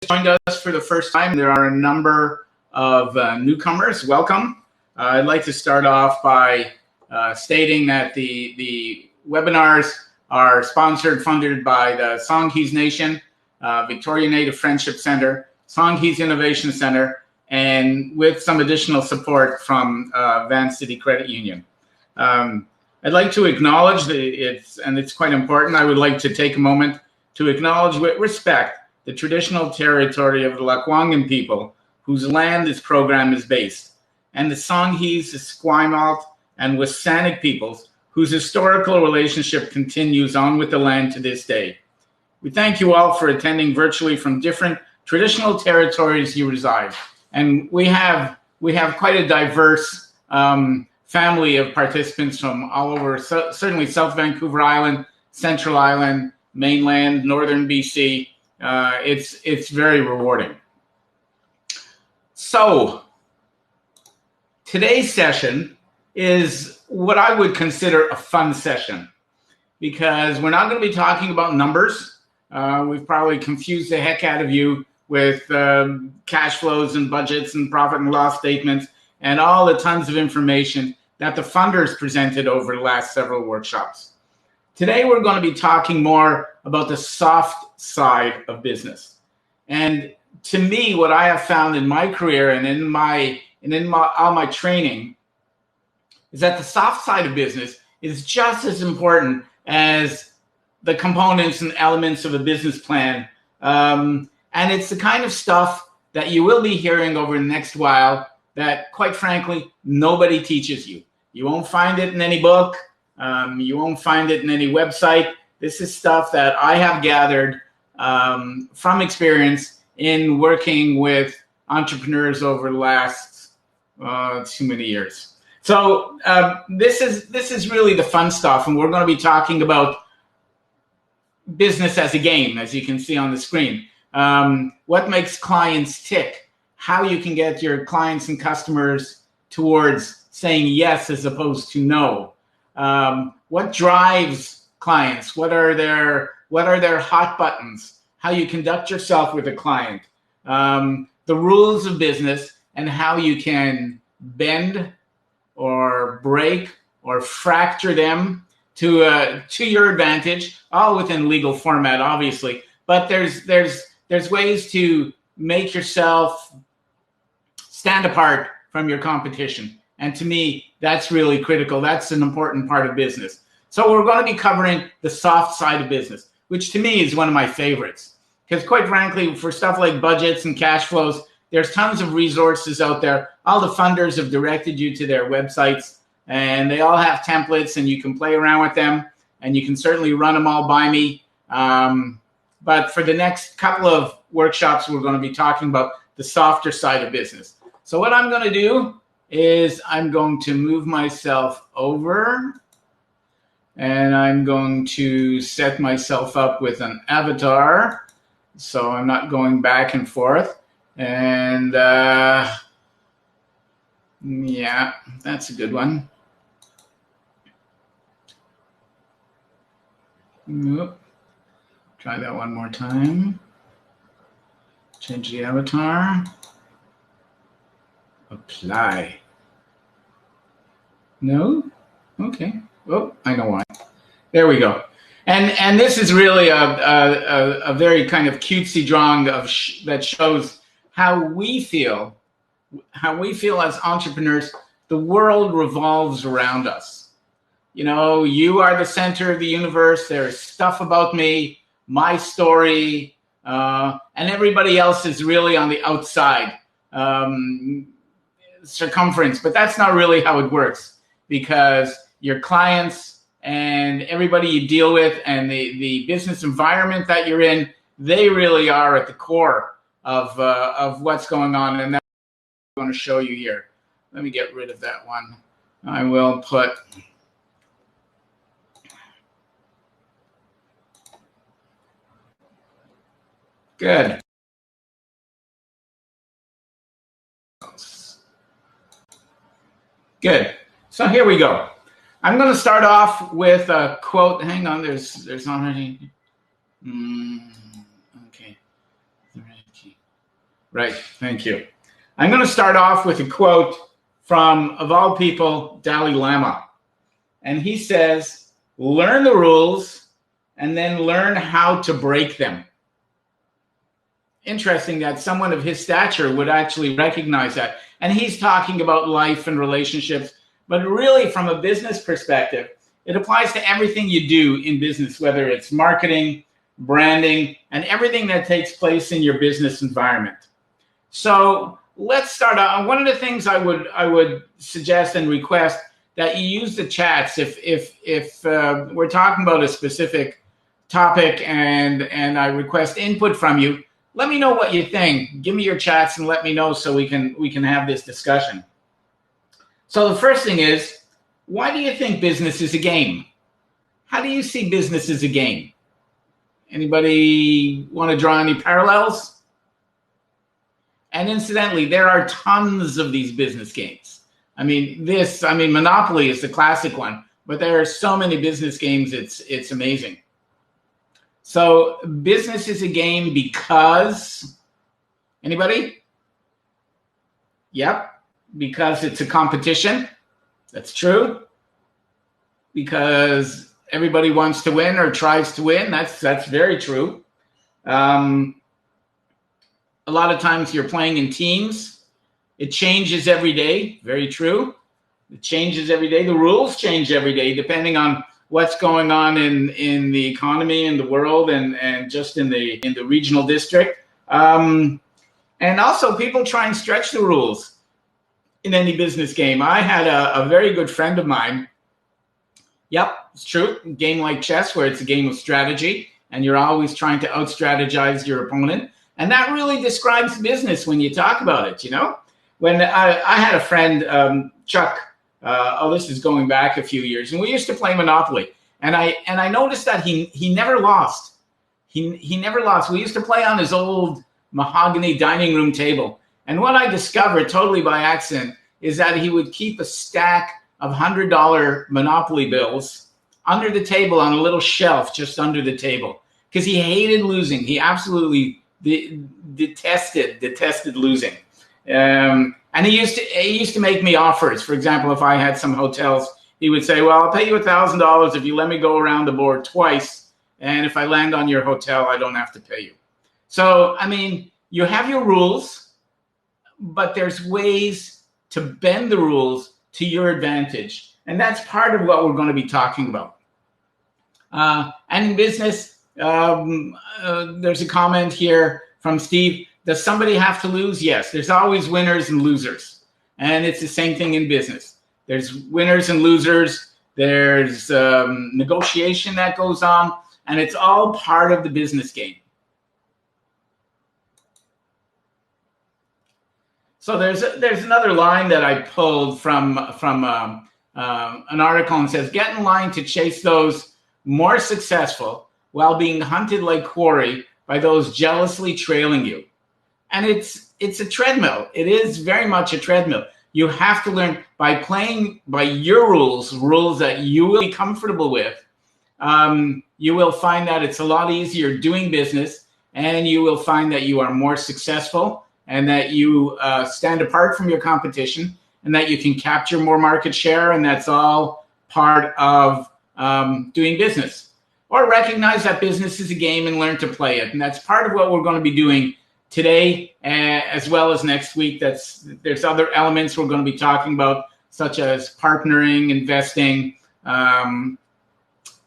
joined us for the first time, there are a number of newcomers. Welcome. I'd like to start off by stating that the webinars are sponsored, funded by the Songhees Nation, Victoria Native Friendship Center, Songhees Innovation Center, and with some additional support from Van City Credit Union. I'd like to acknowledge it's quite important, I would like to take a moment to acknowledge with respect the traditional territory of the Lekwungen people, whose land this program is based, and the Songhees, the Esquimalt, and Wissanic peoples, whose historical relationship continues on with the land to this day. We thank you all for attending virtually from different traditional territories you reside. And we have quite a diverse family of participants from all over, certainly South Vancouver Island, Central Island, mainland, northern BC. It's very rewarding. So today's session is what I would consider a fun session, because we're not going to be talking about numbers. We've probably confused the heck out of you with cash flows and budgets and profit and loss statements and all the tons of information that the funders presented over the last several workshops. Today, we're going to be talking more about the soft side of business. And to me, what I have found in my career and in all my training is that the soft side of business is just as important as the components and elements of a business plan. And it's the kind of stuff that you will be hearing over the next while that, quite frankly, nobody teaches you. You won't find it in any book. You won't find it in any website. This is stuff that I have gathered from experience in working with entrepreneurs over the last too many years. So this is really the fun stuff, and we're going to be talking about business as a game, as you can see on the screen. What makes clients tick? How you can get your clients and customers towards saying yes as opposed to no. What drives clients? What are their hot buttons? How you conduct yourself with a client? The rules of business and how you can bend or break or fracture them to your advantage, all within legal format, obviously. But there's ways to make yourself stand apart from your competition. And to me, that's really critical. That's an important part of business. So we're going to be covering the soft side of business, which to me is one of my favorites. Because quite frankly, for stuff like budgets and cash flows, there's tons of resources out there. All the funders have directed you to their websites, and they all have templates, and you can play around with them, and you can certainly run them all by me. But for the next couple of workshops, we're going to be talking about the softer side of business. So what I'm going to do is I'm going to move myself over, and I'm going to set myself up with an avatar so I'm not going back and forth. And yeah, that's a good one. Oop. Try that one more time. Change the avatar. Apply. No? Okay. Oh, I know why. There we go. And this is really a very kind of cutesy drawing that shows how we feel as entrepreneurs. The world revolves around us. You know, you are the center of the universe. There's stuff about me, my story, and everybody else is really on the outside. Circumference, but that's not really how it works, because your clients and everybody you deal with and the business environment that you're in, they really are at the core of what's going on, and that's what I'm going to show you here. Let me get rid of that one. I will put good. Good. So here we go. I'm going to start off with a quote. Hang on, there's already. Okay. Right. Thank you. I'm going to start off with a quote from, of all people, Dalai Lama. And he says, learn the rules and then learn how to break them. Interesting that someone of his stature would actually recognize that. And he's talking about life and relationships, but really from a business perspective, it applies to everything you do in business, whether it's marketing, branding, and everything that takes place in your business environment. So let's start out. One of the things I would suggest and request that you use the chats if we're talking about a specific topic and I request input from you. Let me know what you think. Give me your chats and let me know so we can have this discussion. So the first thing is, why do you think business is a game? How do you see business as a game? Anybody want to draw any parallels? And incidentally, there are tons of these business games. Monopoly is the classic one, but there are so many business games, it's amazing. So business is a game because, anybody? Yep, because it's a competition. That's true. Because everybody wants to win or tries to win. That's very true. A lot of times you're playing in teams. It changes every day. Very true. It changes every day. The rules change every day depending on what's going on in the economy, in the world, and just in the regional district. And also people try and stretch the rules in any business game. I had a very good friend of mine. Yep, it's true. A game like chess, where it's a game of strategy, and you're always trying to out-strategize your opponent. And that really describes business when you talk about it, you know? When I had a friend, Chuck, this is going back a few years, and we used to play Monopoly. And I noticed that he never lost. He never lost. We used to play on his old mahogany dining room table. And what I discovered totally by accident is that he would keep a stack of $100 Monopoly bills under the table on a little shelf just under the table because he hated losing. He absolutely detested losing. And he used to make me offers. For example, if I had some hotels, he would say, well, I'll pay you $1,000 if you let me go around the board twice. And if I land on your hotel, I don't have to pay you. So, you have your rules, but there's ways to bend the rules to your advantage. And that's part of what we're going to be talking about. And in business, there's a comment here from Steve. Does somebody have to lose? Yes, there's always winners and losers. And it's the same thing in business. There's winners and losers. There's negotiation that goes on. And it's all part of the business game. So there's another line that I pulled from an article, and says, get in line to chase those more successful while being hunted like quarry by those jealously trailing you. And it's a treadmill. It is very much a treadmill. You have to learn by playing by your rules that you will be comfortable with. You will find that it's a lot easier doing business, and you will find that you are more successful, and that you stand apart from your competition, and that you can capture more market share, and that's all part of doing business. Or recognize that business is a game and learn to play it. And that's part of what we're going to be doing today, as well as next week. There's other elements we're going to be talking about, such as partnering, investing,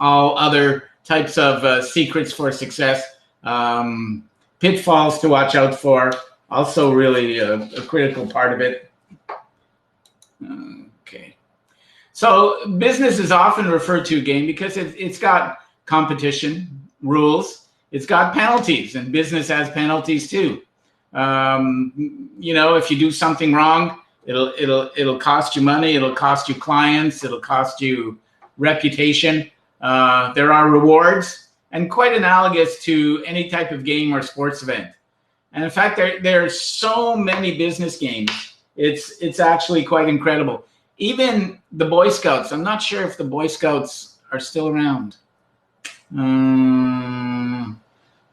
all other types of secrets for success, pitfalls to watch out for. Also really a critical part of it. Okay. So business is often referred to a game because it's got competition, rules, it's got penalties, and business has penalties too. If you do something wrong, it'll cost you money, it'll cost you clients, it'll cost you reputation. There are rewards, and quite analogous to any type of game or sports event. And in fact, there are so many business games. It's actually quite incredible. Even the Boy Scouts. I'm not sure if the Boy Scouts are still around.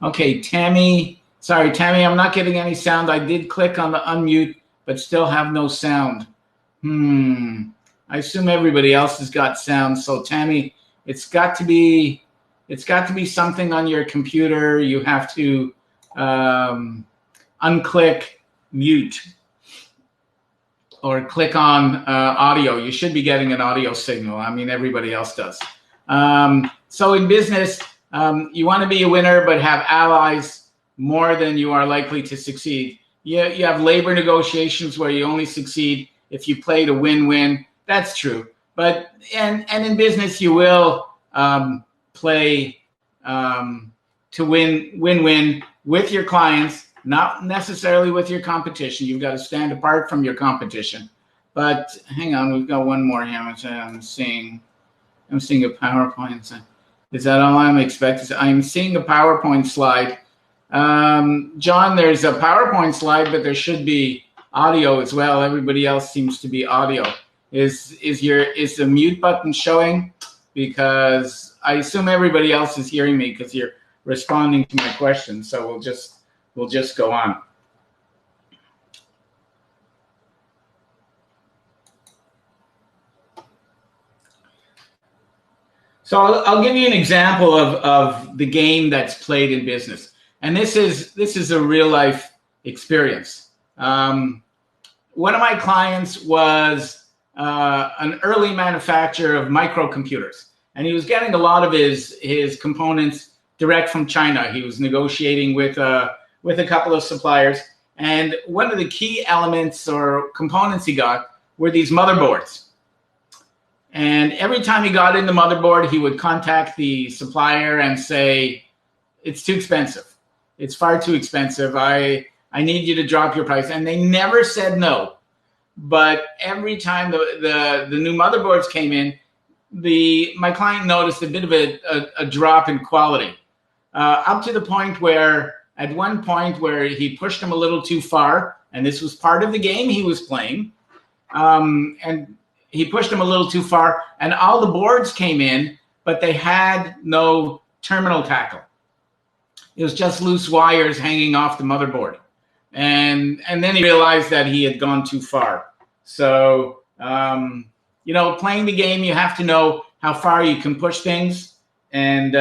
Okay, Tammy Sorry, Tammy, I'm not getting any sound. I did click on the unmute, but still have no sound. I assume everybody else has got sound. So Tammy, it's got to be something on your computer. You have to unclick mute or click on audio. You should be getting an audio signal. I mean, everybody else does. So in business, you want to be a winner, but have allies more than you are likely to succeed. You have labor negotiations where you only succeed if you play to win-win. That's true. But and in business, you will play to win-win with your clients, not necessarily with your competition. You've got to stand apart from your competition. But hang on, we've got one more here. I'm seeing a PowerPoint. Is that all I'm expecting? I'm seeing a PowerPoint slide. John, there's a PowerPoint slide, but there should be audio as well. Everybody else seems to be audio. Is the mute button showing? Because I assume everybody else is hearing me because you're responding to my questions. So we'll just go on. So I'll give you an example of the game that's played in business. And this is a real life experience. One of my clients was an early manufacturer of microcomputers, and he was getting a lot of his components direct from China. He was negotiating with a couple of suppliers, and one of the key elements or components he got were these motherboards. And every time he got in the motherboard, he would contact the supplier and say, "It's too expensive. It's far too expensive. I need you to drop your price." And they never said no. But every time the new motherboards came in, my client noticed a bit of a drop in quality, up to the point where at one point where he pushed them a little too far, and this was part of the game he was playing, and he pushed them a little too far, and all the boards came in, but they had no terminal tackle. It was just loose wires hanging off the motherboard. And then he realized that he had gone too far. So, playing the game, you have to know how far you can push things and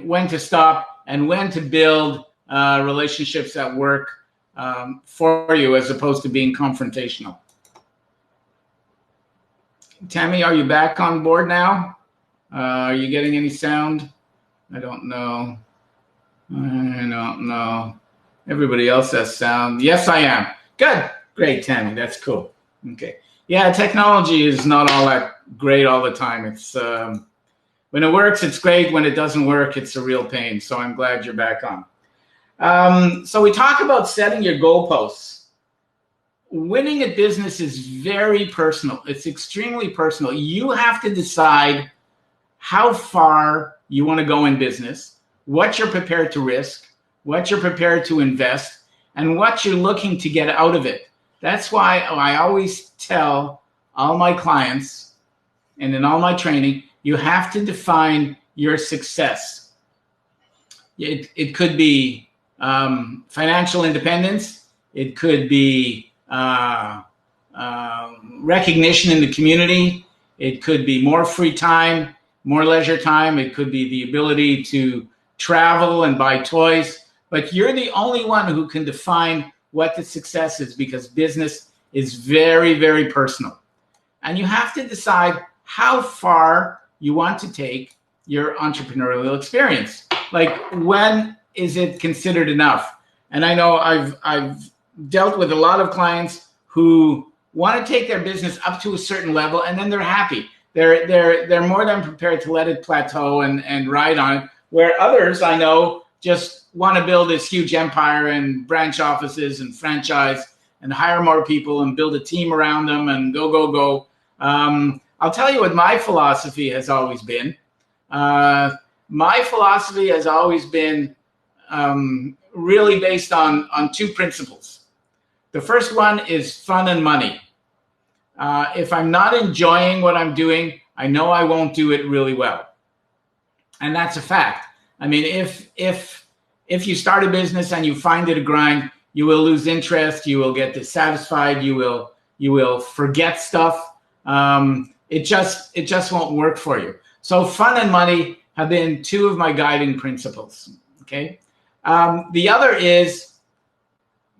when to stop and when to build relationships that work for you as opposed to being confrontational. Tammy, are you back on board now? Are you getting any sound? I don't know. Everybody else has sound. Yes, I am. Good. Great, Tammy. That's cool. Okay. Yeah, technology is not all that great all the time. It's when it works, it's great. When it doesn't work, it's a real pain. So I'm glad you're back on. So we talk about setting your goalposts. Winning at business is very personal. It's extremely personal. You have to decide how far you want to go in business, what you're prepared to risk, what you're prepared to invest, and what you're looking to get out of it. That's why I always tell all my clients and in all my training, you have to define your success. It could be financial independence. It could be recognition in the community. It could be more free time, more leisure time. It could be the ability to travel and buy toys. But you're the only one who can define what the success is, because business is very, very personal. And you have to decide how far you want to take your entrepreneurial experience. Like, when is it considered enough? And I know I've dealt with a lot of clients who want to take their business up to a certain level, and then they're happy. They're more than prepared to let it plateau and ride on it. Where others I know just want to build this huge empire and branch offices and franchise and hire more people and build a team around them and go. I'll tell you what my philosophy has always been. My philosophy has always been really based on two principles. The first one is fun and money. If I'm not enjoying what I'm doing, I know I won't do it really well. And that's a fact. I mean, if if you start a business and you find it a grind, you will lose interest, you will get dissatisfied, you will forget stuff. It just won't work for you. So fun and money have been two of my guiding principles. Okay. The other is,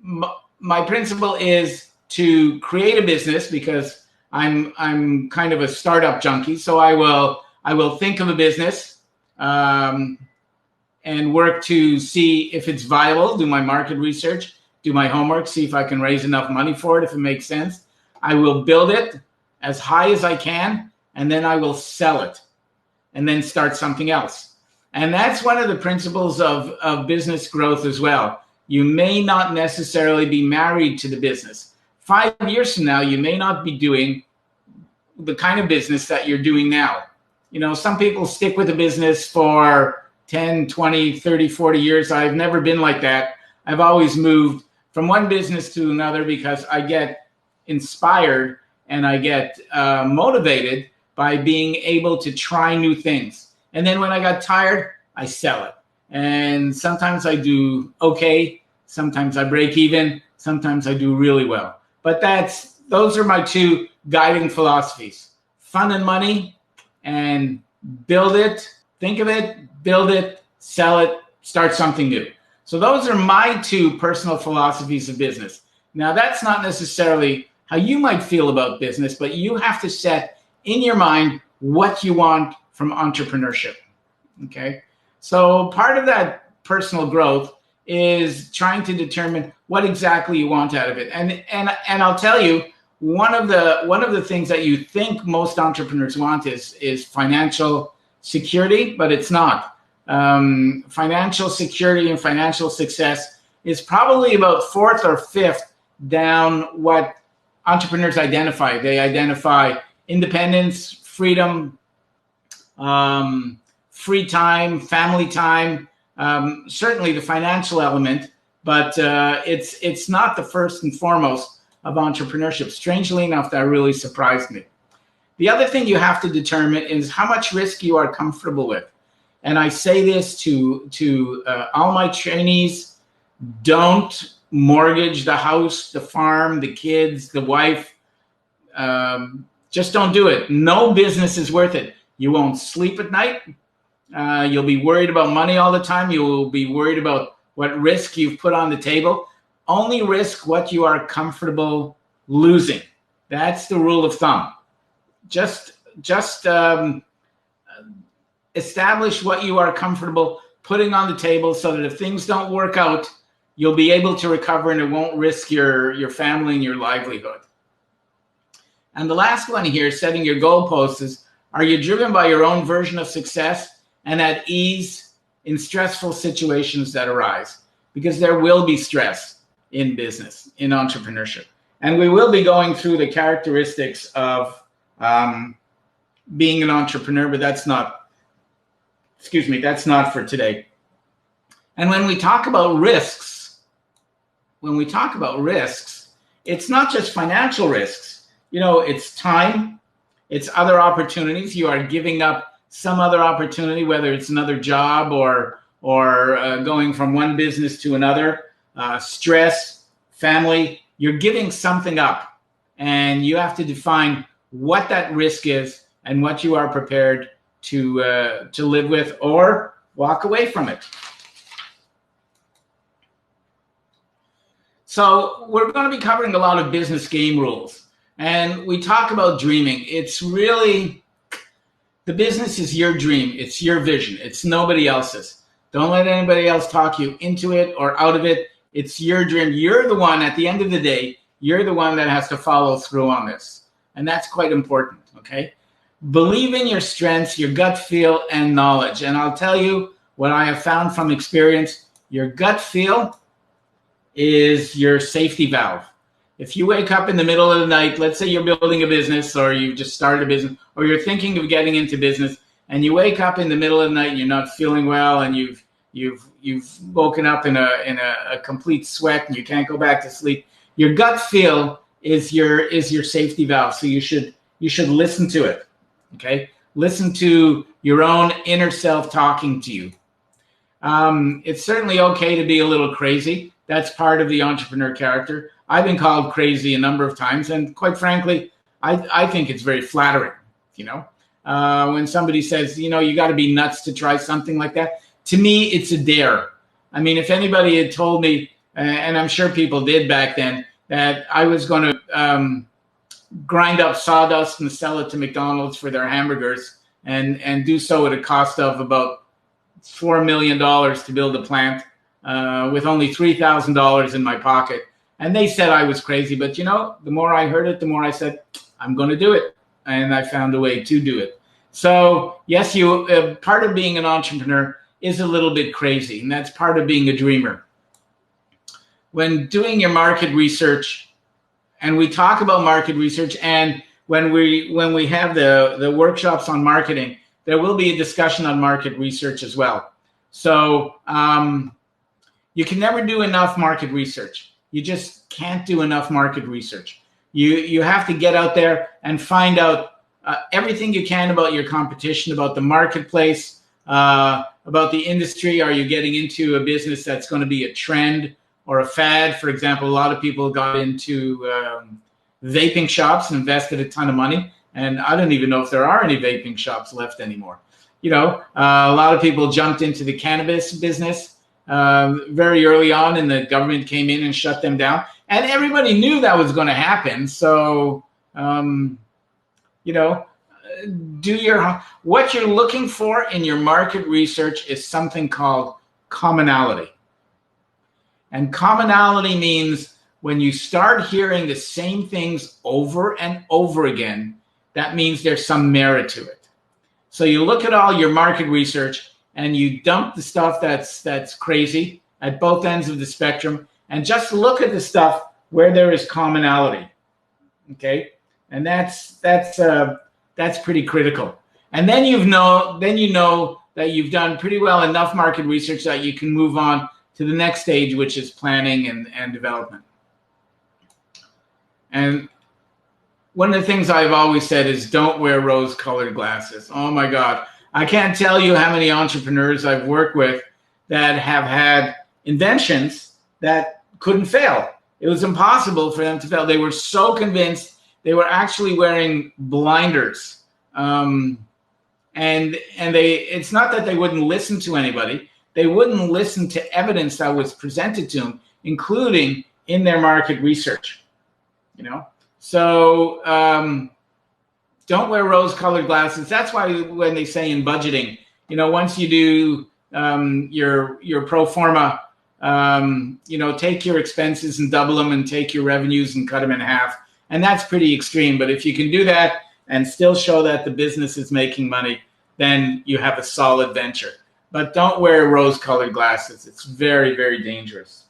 my principle is to create a business, because I'm kind of a startup junkie. So I will think of a business and work to see if it's viable, do my market research, do my homework, see if I can raise enough money for it, if it makes sense. I will build it as high as I can, and then I will sell it and then start something else. And that's one of the principles of business growth as well. You may not necessarily be married to the business. 5 years from now, you may not be doing the kind of business that you're doing now. You know, some people stick with a business for 10, 20, 30, 40 years. I've never been like that. I've always moved from one business to another because I get inspired and I get motivated by being able to try new things. And then when I got tired, I sell it. And sometimes I do okay. Sometimes I break even. Sometimes I do really well. But those are my two guiding philosophies: fun and money, and build it, think of it, build it, sell it, start something new. So those are my two personal philosophies of business. Now, that's not necessarily how you might feel about business, but you have to set in your mind what you want from entrepreneurship. Okay. So part of that personal growth is trying to determine what exactly you want out of it. And I'll tell you, one of the things that you think most entrepreneurs want is financial security, but it's not. Financial security and financial success is probably about fourth or fifth down what entrepreneurs identify. They identify independence, freedom, free time, family time, certainly the financial element, but it's not the first and foremost of entrepreneurship. Strangely enough, that really surprised me. The other thing you have to determine is how much risk you are comfortable with. And I say this to all my trainees: don't mortgage the house, the farm, the kids, the wife. Just don't do it. No business is worth it. You won't sleep at night. You'll be worried about money all the time. You will be worried about what risk you've put on the table. Only risk what you are comfortable losing. That's the rule of thumb. Just establish what you are comfortable putting on the table, so that if things don't work out, you'll be able to recover and it won't risk your family and your livelihood. And the last one here, setting your goalposts, is: are you driven by your own version of success and at ease in stressful situations that arise? Because there will be stress in business, in entrepreneurship. And we will be going through the characteristics of being an entrepreneur, but that's not for today. And when we talk about risks, it's not just financial risks. You know, it's time, it's other opportunities. You are giving up some other opportunity, whether it's another job or going from one business to another, stress, family. You're giving something up, and you have to define what that risk is and what you are prepared to live with or walk away from it. So we're going to be covering a lot of business game rules, and we talk about dreaming. It's really, the business is your dream. It's your vision. It's nobody else's. Don't let anybody else talk you into it or out of it. It's your dream. You're the one, at the end of the day, you're the one that has to follow through on this. And that's quite important, okay? Believe in your strengths, your gut feel, and knowledge. And I'll tell you what I have found from experience: your gut feel is your safety valve. If you wake up in the middle of the night, let's say you're building a business, or you've just started a business, or you're thinking of getting into business, and you wake up in the middle of the night and you're not feeling well, and you've woken up in a complete sweat and you can't go back to sleep, your gut feel is your safety valve. So you should listen to it. Okay? Listen to your own inner self talking to you. It's certainly okay to be a little crazy. That's part of the entrepreneur character. I've been called crazy a number of times, and quite frankly, I think it's very flattering. When somebody says, you got to be nuts to try something like that. To me, it's a dare. I mean, if anybody had told me, and I'm sure people did back then, that I was going to grind up sawdust and sell it to McDonald's for their hamburgers, and do so at a cost of about $4 million to build a plant, with only $3,000 in my pocket. And they said I was crazy, but the more I heard it, the more I said, I'm going to do it. And I found a way to do it. So yes, part of being an entrepreneur is a little bit crazy, and that's part of being a dreamer. When doing your market research, and we talk about market research, and when we have the workshops on marketing, there will be a discussion on market research as well. So you can never do enough market research. You just can't do enough market research. You have to get out there and find out everything you can about your competition, about the marketplace, about the industry. Are you getting into a business that's going to be a trend or a fad? For example, a lot of people got into vaping shops and invested a ton of money. And I don't even know if there are any vaping shops left anymore. A lot of people jumped into the cannabis business very early on, and the government came in and shut them down. And everybody knew that was going to happen. So, what you're looking for in your market research is something called commonality. And commonality means when you start hearing the same things over and over again, that means there's some merit to it. So you look at all your market research and you dump the stuff that's crazy at both ends of the spectrum, and just look at the stuff where there is commonality. Okay, and that's pretty critical. And then you know that you've done pretty well enough market research that you can move on to the next stage, which is planning and development. And one of the things I've always said is don't wear rose-colored glasses. Oh my God. I can't tell you how many entrepreneurs I've worked with that have had inventions that couldn't fail. It was impossible for them to fail. They were so convinced. They were actually wearing blinders. And it's not that they wouldn't listen to anybody. They wouldn't listen to evidence that was presented to them, including in their market research. So don't wear rose-colored glasses. That's why when they say in budgeting, once you do your pro forma, take your expenses and double them, and take your revenues and cut them in half. And that's pretty extreme. But if you can do that and still show that the business is making money, then you have a solid venture. But don't wear rose-colored glasses. It's very, very dangerous.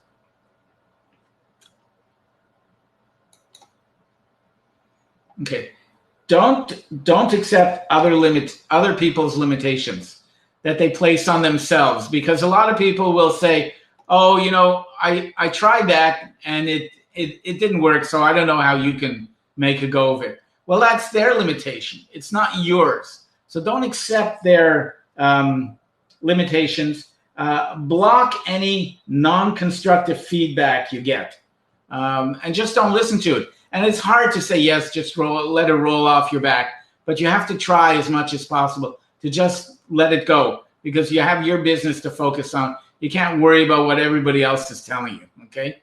Okay. Don't accept other people's limitations that they place on themselves, because a lot of people will say, oh, I tried that and it didn't work, so I don't know how you can make a go of it. Well, that's their limitation. It's not yours. So don't accept their limitations. Block any non-constructive feedback you get, and just don't listen to it. And it's hard to say yes, just let it roll off your back. But you have to try as much as possible to just let it go, because you have your business to focus on. You can't worry about what everybody else is telling you, okay?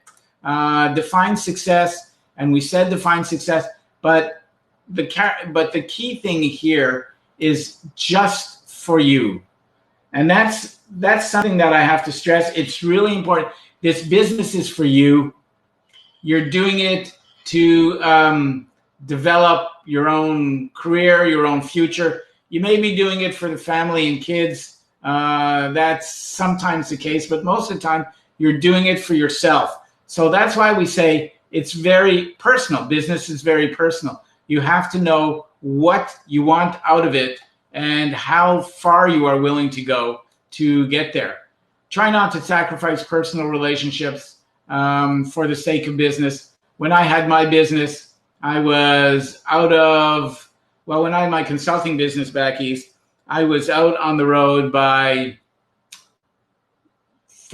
Define success, and we said define success, but the key thing here is just for you. And that's something that I have to stress. It's really important. This business is for you. You're doing it to develop your own career, your own future. You may be doing it for the family and kids. That's sometimes the case, but most of the time you're doing it for yourself. So that's why we say it's very personal. Business is very personal. You have to know what you want out of it and how far you are willing to go to get there. Try not to sacrifice personal relationships for the sake of business. When I had my business, I was when I had my consulting business back east, I was out on the road by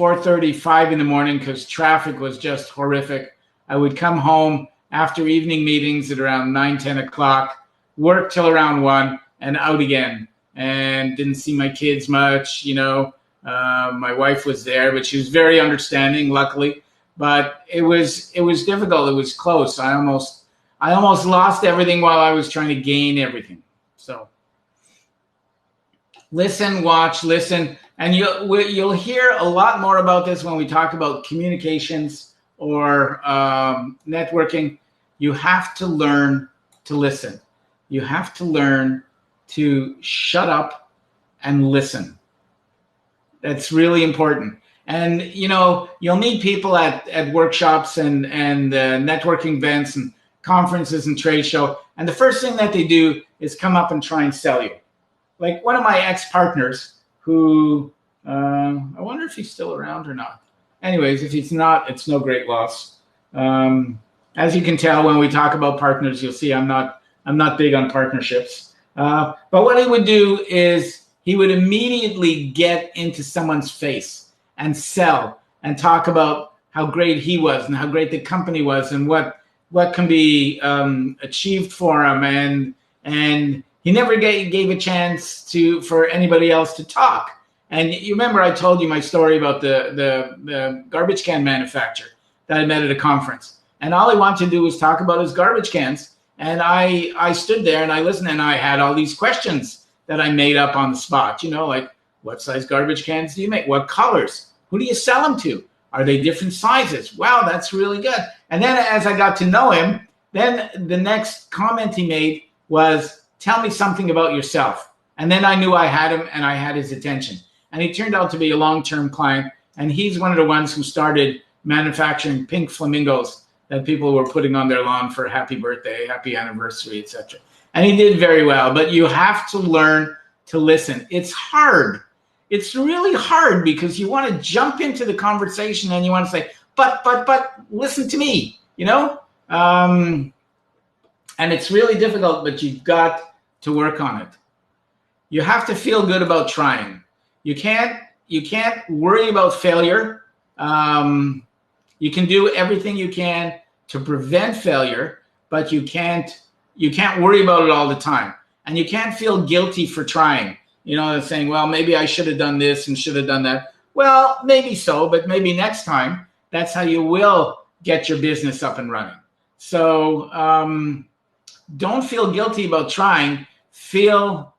4:30, 5 in the morning because traffic was just horrific. I would come home after evening meetings at around 9, 10 o'clock, work till around 1, and out again. And didn't see my kids much, My wife was there, but she was very understanding, luckily. But it was difficult. It was close. I almost lost everything while I was trying to gain everything. So listen, watch, listen, and you'll hear a lot more about this when we talk about communications or networking. You have to learn to listen. You have to learn to shut up and listen. That's really important. And you'll meet people at workshops and networking events and conferences and trade show, and the first thing that they do is come up and try and sell you. Like one of my ex-partners who, I wonder if he's still around or not. Anyways, if he's not, it's no great loss. As you can tell, when we talk about partners, you'll see I'm not big on partnerships. But what he would do is he would immediately get into someone's face and sell and talk about how great he was and how great the company was and what can be achieved for him. And he never gave a chance for anybody else to talk. And you remember I told you my story about the garbage can manufacturer that I met at a conference. And all he wanted to do was talk about his garbage cans. And I stood there and I listened, and I had all these questions that I made up on the spot, like what size garbage cans do you make? What colors? Who do you sell them to? Are they different sizes? Wow, that's really good. And then as I got to know him, then the next comment he made was, tell me something about yourself. And then I knew I had him and I had his attention. And he turned out to be a long-term client. And he's one of the ones who started manufacturing pink flamingos that people were putting on their lawn for happy birthday, happy anniversary, etc. And he did very well. But you have to learn to listen. It's hard. It's really hard because you want to jump into the conversation and you want to say, but listen to me, And it's really difficult, but you've got to work on it. You have to feel good about trying. You can't worry about failure. You can do everything you can to prevent failure, but you can't worry about it all the time. And you can't feel guilty for trying. Saying, well, maybe I should have done this and should have done that. Well, maybe so, but maybe next time, that's how you will get your business up and running. So don't feel guilty about trying. Feel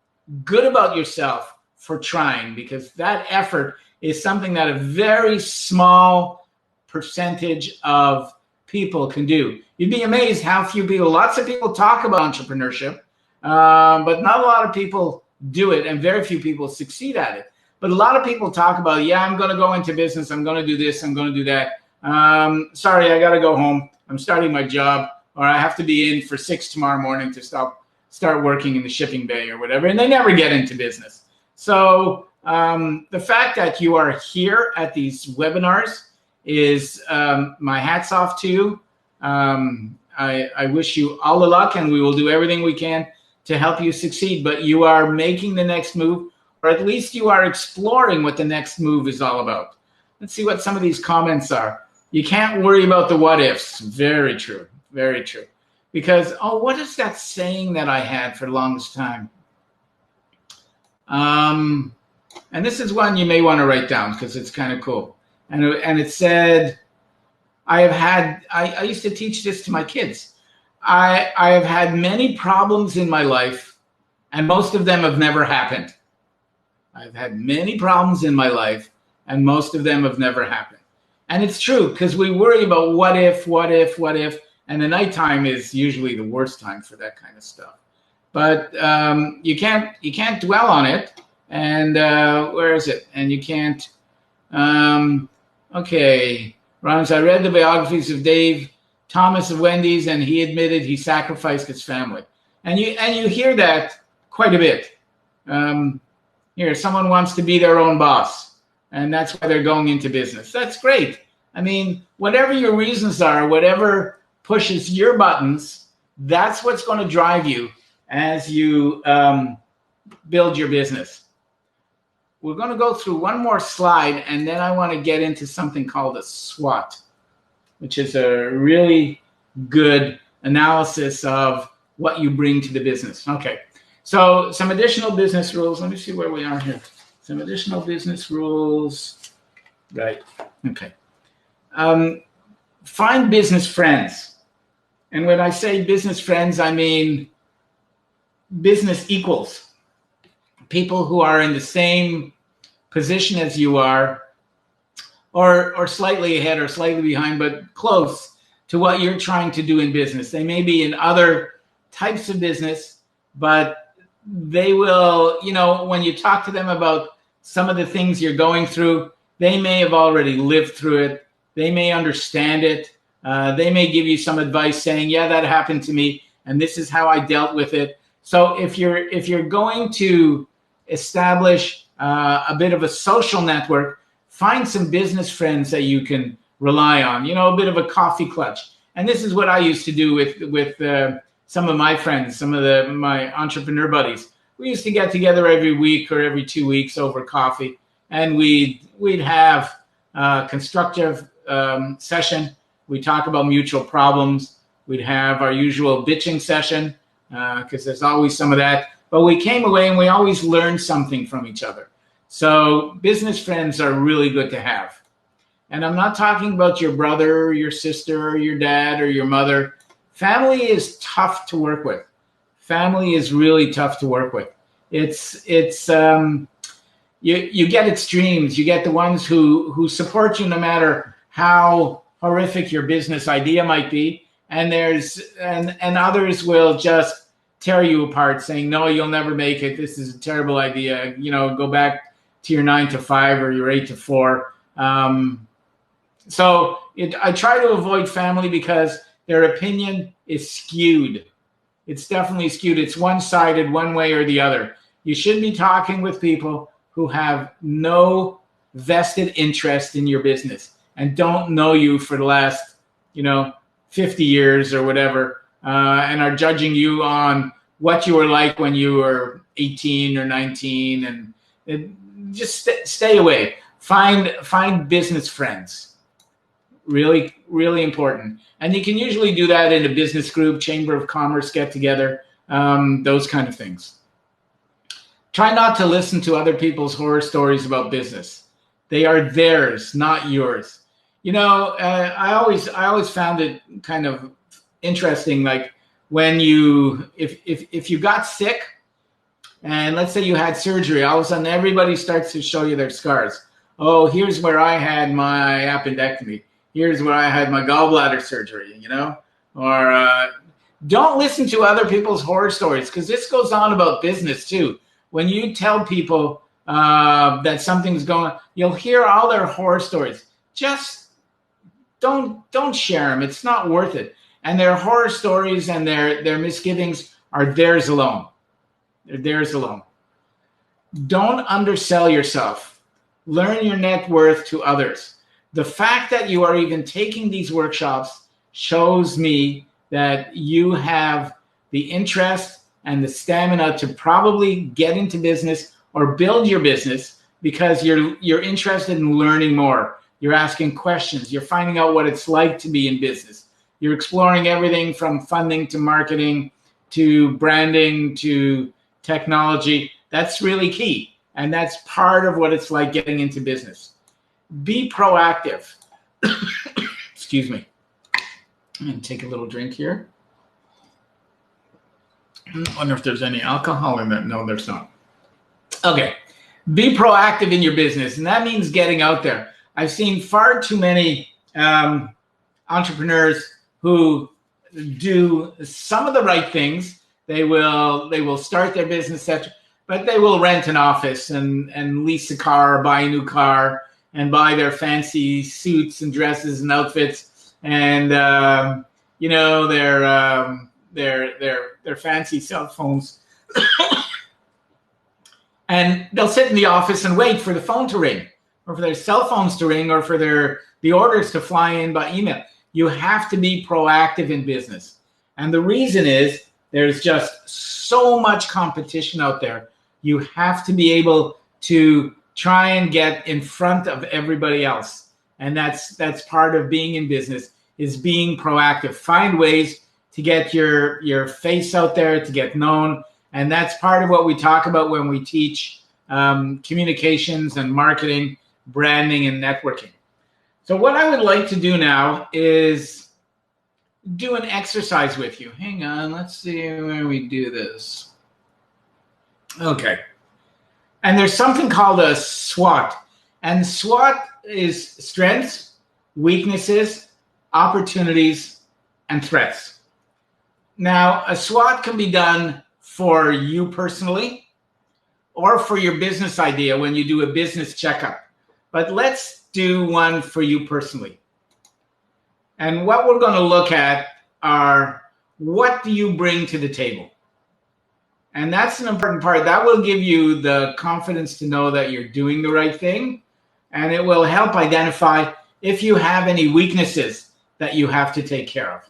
good about yourself for trying, because that effort is something that a very small percentage of people can do. You'd be amazed how few people, lots of people talk about entrepreneurship, but not a lot of people do it, and very few people succeed at it. But a lot of people talk about, yeah, I'm going to go into business, I'm going to do this, I'm going to do that. Sorry, I got to go home. I'm starting my job, or I have to be in for 6 tomorrow morning to start working in the shipping bay or whatever, and they never get into business. So the fact that you are here at these webinars is my hat's off to you. I wish you all the luck, and we will do everything we can to help you succeed, but you are making the next move, or at least you are exploring what the next move is all about. Let's see what some of these comments are. You can't worry about the what ifs. Very true. Very true. Because, what is that saying that I had for the longest time? And this is one you may want to write down because it's kind of cool. And it said, I used to teach this to my kids. I have had many problems in my life, and most of them have never happened. I've had many problems in my life, and most of them have never happened. And it's true, because we worry about what if, and the nighttime is usually the worst time for that kind of stuff. But you can't dwell on it. And where is it? And you can't. Okay, Rons, I read the biographies of Dave Thomas of Wendy's, and he admitted he sacrificed his family. And you hear that quite a bit. Here, someone wants to be their own boss, and that's why they're going into business. That's great. I mean, whatever your reasons are, whatever pushes your buttons, that's what's going to drive you as you build your business. we're going to go through one more slide, and then I want to get into something called a SWOT, which is a really good analysis of what you bring to the business. Okay, so some additional business rules. Let me see where we are here. Some additional business rules. Right. Okay. Find business friends. And when I say business friends, I mean business equals. People who are in the same position as you are, or slightly ahead or slightly behind, but close to what you're trying to do in business. They may be in other types of business, but they will, when you talk to them about some of the things you're going through, they may have already lived through it. They may understand it. They may give you some advice saying, yeah, that happened to me, and this is how I dealt with it. So if you're going to establish a bit of a social network, find some business friends that you can rely on, a bit of a coffee clutch. And this is what I used to do with some of my friends, some of my entrepreneur buddies. We used to get together every week or every 2 weeks over coffee, and we'd have a constructive session. We'd talk about mutual problems. We'd have our usual bitching session, because there's always some of that. But we came away and we always learned something from each other. So business friends are really good to have. And I'm not talking about your brother or your sister or your dad or your mother. Family is tough to work with. Family is really tough to work with. You get extremes. You get the ones who support you no matter how horrific your business idea might be. And and others will just tear you apart, saying, no, you'll never make it. This is a terrible idea. Go back to your 9 to 5 or your 8 to 4. So I try to avoid family because their opinion is skewed. It's definitely skewed. It's one-sided, one way or the other. You should be talking with people who have no vested interest in your business and don't know you for the last, 50 years or whatever, and are judging you on what you were like when you were 18 or 19, and just stay away. Find business friends. Really, really important. And you can usually do that in a business group, chamber of commerce, get together, those kind of things. Try not to listen to other people's horror stories about business. They are theirs, not yours. I always found it kind of interesting, like when if you got sick, and let's say you had surgery, all of a sudden everybody starts to show you their scars. Oh, here's where I had my appendectomy. Here's where I had my gallbladder surgery, Or don't listen to other people's horror stories, because this goes on about business too. When you tell people that something's going on, you'll hear all their horror stories. Just don't share them. It's not worth it. And their horror stories and their misgivings are theirs alone. They're theirs alone. Don't undersell yourself. Learn your net worth to others. The fact that you are even taking these workshops shows me that you have the interest and the stamina to probably get into business or build your business, because you're interested in learning more. You're asking questions. You're finding out what it's like to be in business. You're exploring everything from funding to marketing to branding to technology. That's really key. And that's part of what it's like getting into business. Be proactive. Excuse me. I'm going to take a little drink here. I wonder if there's any alcohol in that. No, there's not. Okay. Be proactive in your business. And that means getting out there. I've seen far too many entrepreneurs who do some of the right things. They will start their business, but they will rent an office and lease a car, buy a new car, and buy their fancy suits and dresses and outfits, and their fancy cell phones. And they'll sit in the office and wait for the phone to ring, or for their cell phones to ring, or for the orders to fly in by email. You have to be proactive in business. And the reason is there's just so much competition out there. You have to be able to try and get in front of everybody else. And that's part of being in business, is being proactive. Find ways to get your face out there, to get known. And that's part of what we talk about when we teach communications and marketing, branding, and networking. So what I would like to do now is do an exercise with you. Hang on, let's see where we do this. Okay. And there's something called a SWOT. And SWOT is strengths, weaknesses, opportunities, and threats. Now, a SWOT can be done for you personally or for your business idea when you do a business checkup. But let's do one for you personally. And what we're going to look at are, what do you bring to the table? And that's an important part. That will give you the confidence to know that you're doing the right thing. And it will help identify if you have any weaknesses that you have to take care of.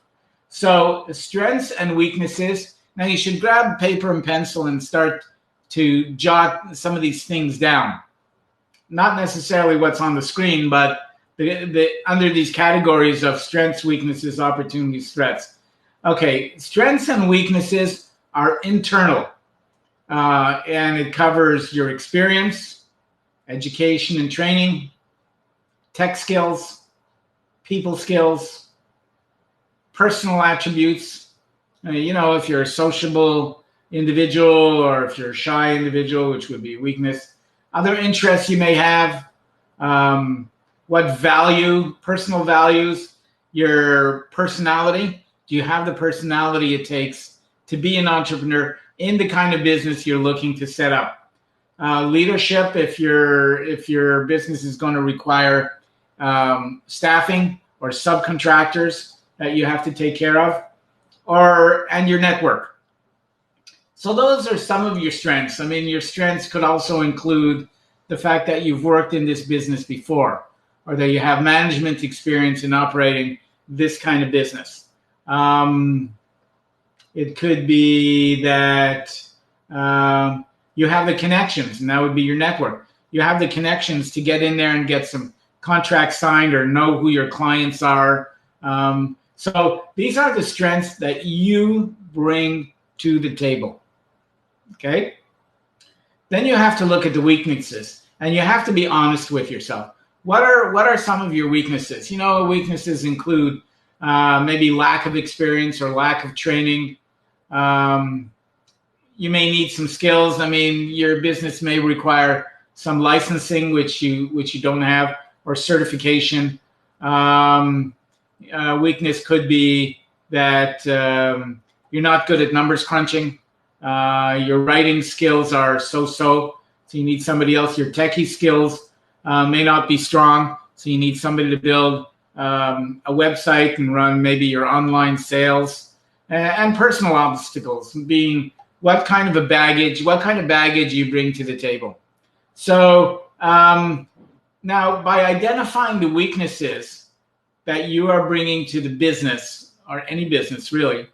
So strengths and weaknesses. Now you should grab paper and pencil and start to jot some of these things down. Not necessarily what's on the screen, but under these categories of strengths, weaknesses, opportunities, threats. Okay, strengths and weaknesses are internal, and it covers your experience, education and training, tech skills, people skills, personal attributes. If you're a sociable individual or if you're a shy individual, which would be a weakness. Other interests you may have, what value, personal values, your personality. Do you have the personality it takes to be an entrepreneur in the kind of business you're looking to set up? Leadership, if your business is going to require staffing or subcontractors that you have to take care of, and your network. So those are some of your strengths. I mean, your strengths could also include the fact that you've worked in this business before, or that you have management experience in operating this kind of business. It could be that you have the connections, and that would be your network. You have the connections to get in there and get some contracts signed or know who your clients are. So these are the strengths that you bring to the table. Okay? Then you have to look at the weaknesses, and you have to be honest with yourself. What are some of your weaknesses? Weaknesses include maybe lack of experience or lack of training. You may need some skills. I mean, your business may require some licensing, which you don't have, or certification. Weakness could be that you're not good at numbers crunching. Your writing skills are so you need somebody else. Your techie skills may not be strong, so you need somebody to build a website and run maybe your online sales. And personal obstacles being what kind of baggage you bring to the table. So now, by identifying the weaknesses that you are bringing to the business, or any business really,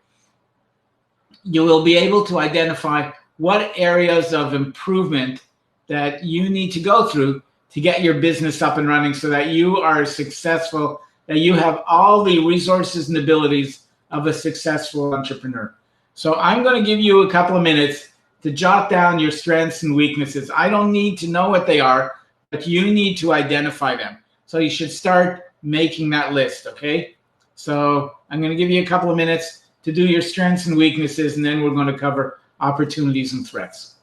you will be able to identify what areas of improvement that you need to go through to get your business up and running so that you are successful, that you have all the resources and abilities of a successful entrepreneur. So I'm going to give you a couple of minutes to jot down your strengths and weaknesses. I don't need to know what they are, but you need to identify them. So you should start making that list, okay? So I'm going to give you a couple of minutes to do your strengths and weaknesses, and then we're going to cover opportunities and threats.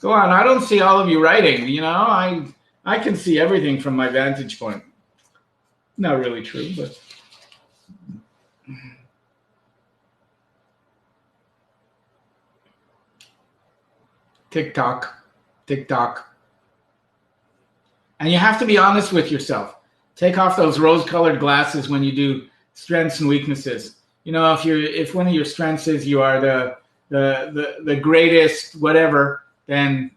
Go on. I don't see all of you writing. I can see everything from my vantage point. Not really true, but TikTok. And you have to be honest with yourself. Take off those rose-colored glasses when you do strengths and weaknesses. If one of your strengths is you are the greatest whatever, then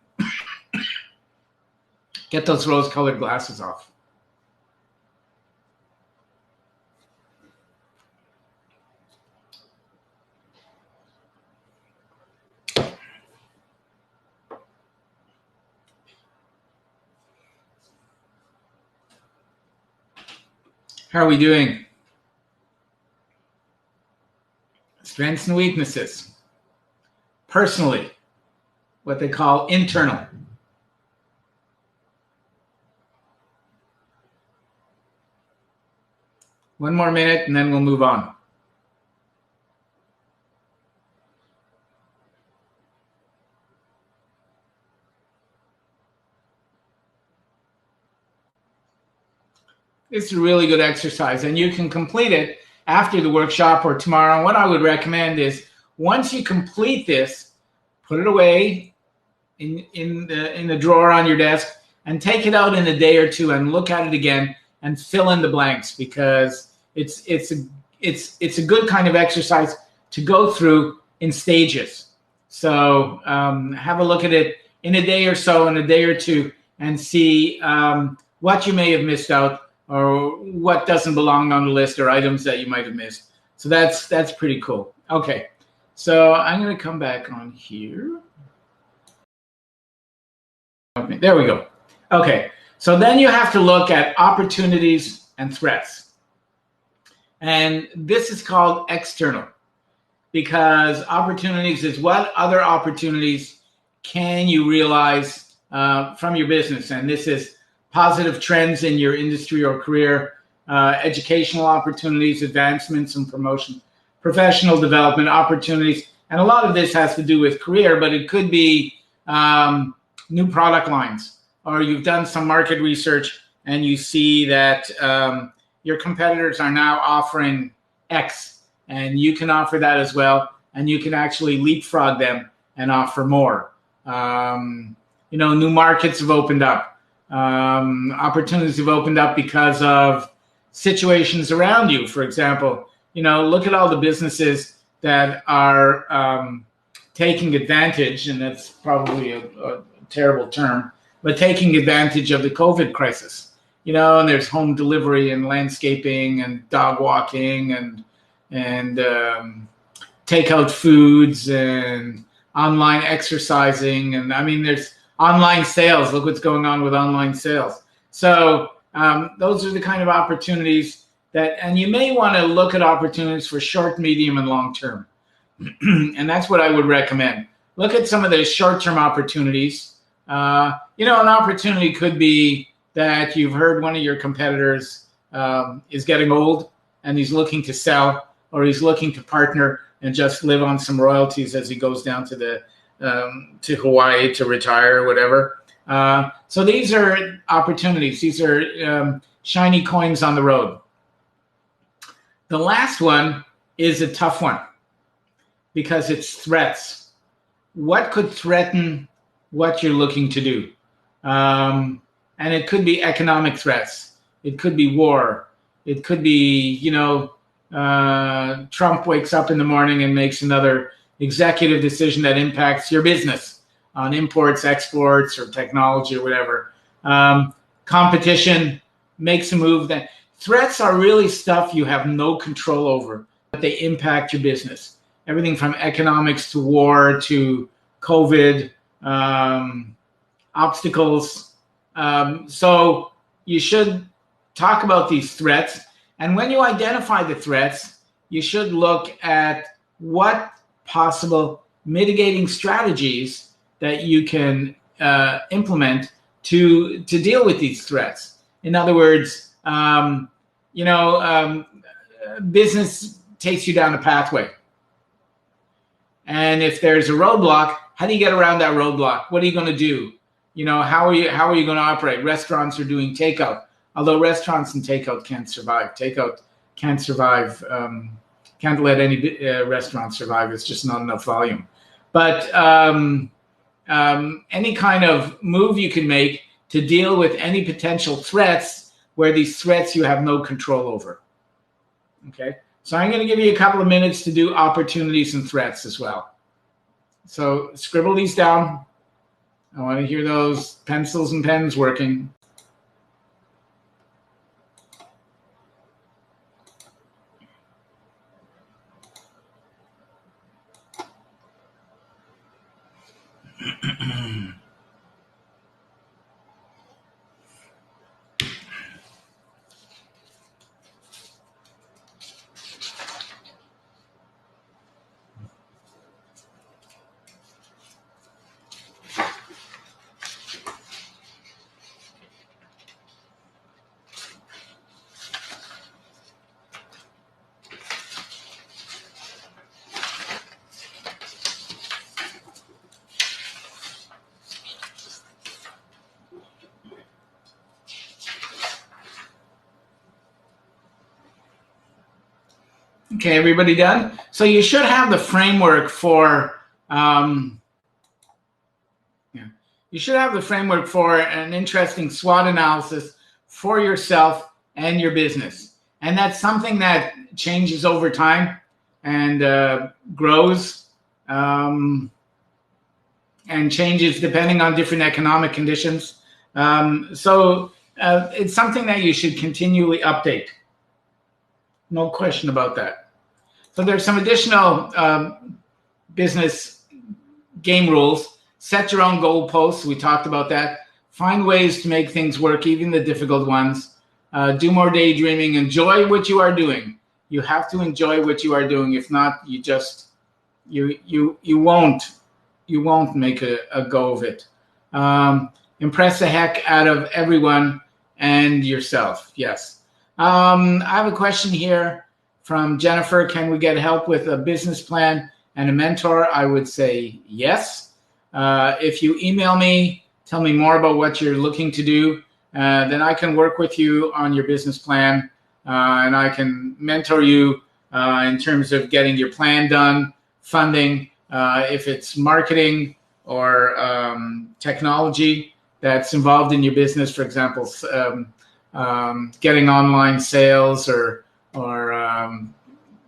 get those rose-colored glasses off. How are we doing? Strengths and weaknesses. Personally, what they call internal. One more minute and then we'll move on. It's a really good exercise, and you can complete it after the workshop or tomorrow. And what I would recommend is once you complete this, put it away in the drawer on your desk and take it out in a day or two and look at it again and fill in the blanks, because it's a good kind of exercise to go through in stages. So have a look at it in a day or so, in a day or two, and see what you may have missed out, or what doesn't belong on the list, or items that you might have missed. So that's pretty cool. Okay, so I'm going to come back on here. Okay, there we go. Okay, so then you have to look at opportunities and threats. And this is called external, because opportunities is what other opportunities can you realize from your business. And this is positive trends in your industry or career, educational opportunities, advancements and promotion, professional development opportunities. And a lot of this has to do with career, but it could be new product lines, or you've done some market research and you see that your competitors are now offering X, and you can offer that as well, and you can actually leapfrog them and offer more. New markets have opened up. Opportunities have opened up because of situations around you. For example, look at all the businesses that are taking advantage, and that's probably a terrible term, but taking advantage of the COVID crisis. And there's home delivery and landscaping and dog walking and takeout foods and online exercising. And I mean, there's online sales. Look what's going on with online sales. So those are the kind of opportunities and you may want to look at opportunities for short, medium, and long term. And that's what I would recommend. Look at some of the short-term opportunities. An opportunity could be that you've heard one of your competitors is getting old and he's looking to sell, or he's looking to partner and just live on some royalties as he goes down to Hawaii to retire or whatever. So these are opportunities. These are shiny coins on the road. The last one is a tough one because it's threats. What could threaten what you're looking to do? And it could be economic threats. It could be war. It could be, Trump wakes up in the morning and makes another executive decision that impacts your business on imports, exports, or technology or whatever. Competition makes a move. That threats are really stuff you have no control over, but they impact your business. Everything from economics to war to COVID, obstacles. So you should talk about these threats. And when you identify the threats, you should look at what possible mitigating strategies that you can implement to deal with these threats. In other words, business takes you down a pathway. And if there's a roadblock, how do you get around that roadblock? What are you going to do? How are you going to operate? Restaurants are doing takeout, although restaurants and takeout can't survive. Takeout can't survive. Can't let any restaurant survive. It's just not enough volume. But any kind of move you can make to deal with any potential threats where these threats you have no control over. Okay, so I'm going to give you a couple of minutes to do opportunities and threats as well. So scribble these down. I want to hear those pencils and pens working. Okay, everybody done? So you should have the framework for you should have the framework for an interesting SWOT analysis for yourself and your business. And that's something that changes over time and grows and changes depending on different economic conditions. So it's something that you should continually update. No question about that. So there's some additional business game rules. Set your own goalposts. We talked about that. Find ways to make things work, even the difficult ones. Do more daydreaming. Enjoy what you are doing. You have to enjoy what you are doing. If not, you just you won't make a go of it. Impress the heck out of everyone and yourself. Yes. I have a question here from Jennifer. Can we get help with a business plan and a mentor? I would say yes. If you email me, tell me more about what you're looking to do, then I can work with you on your business plan, and I can mentor you in terms of getting your plan done, funding, if it's marketing or technology that's involved in your business, for example, getting online sales or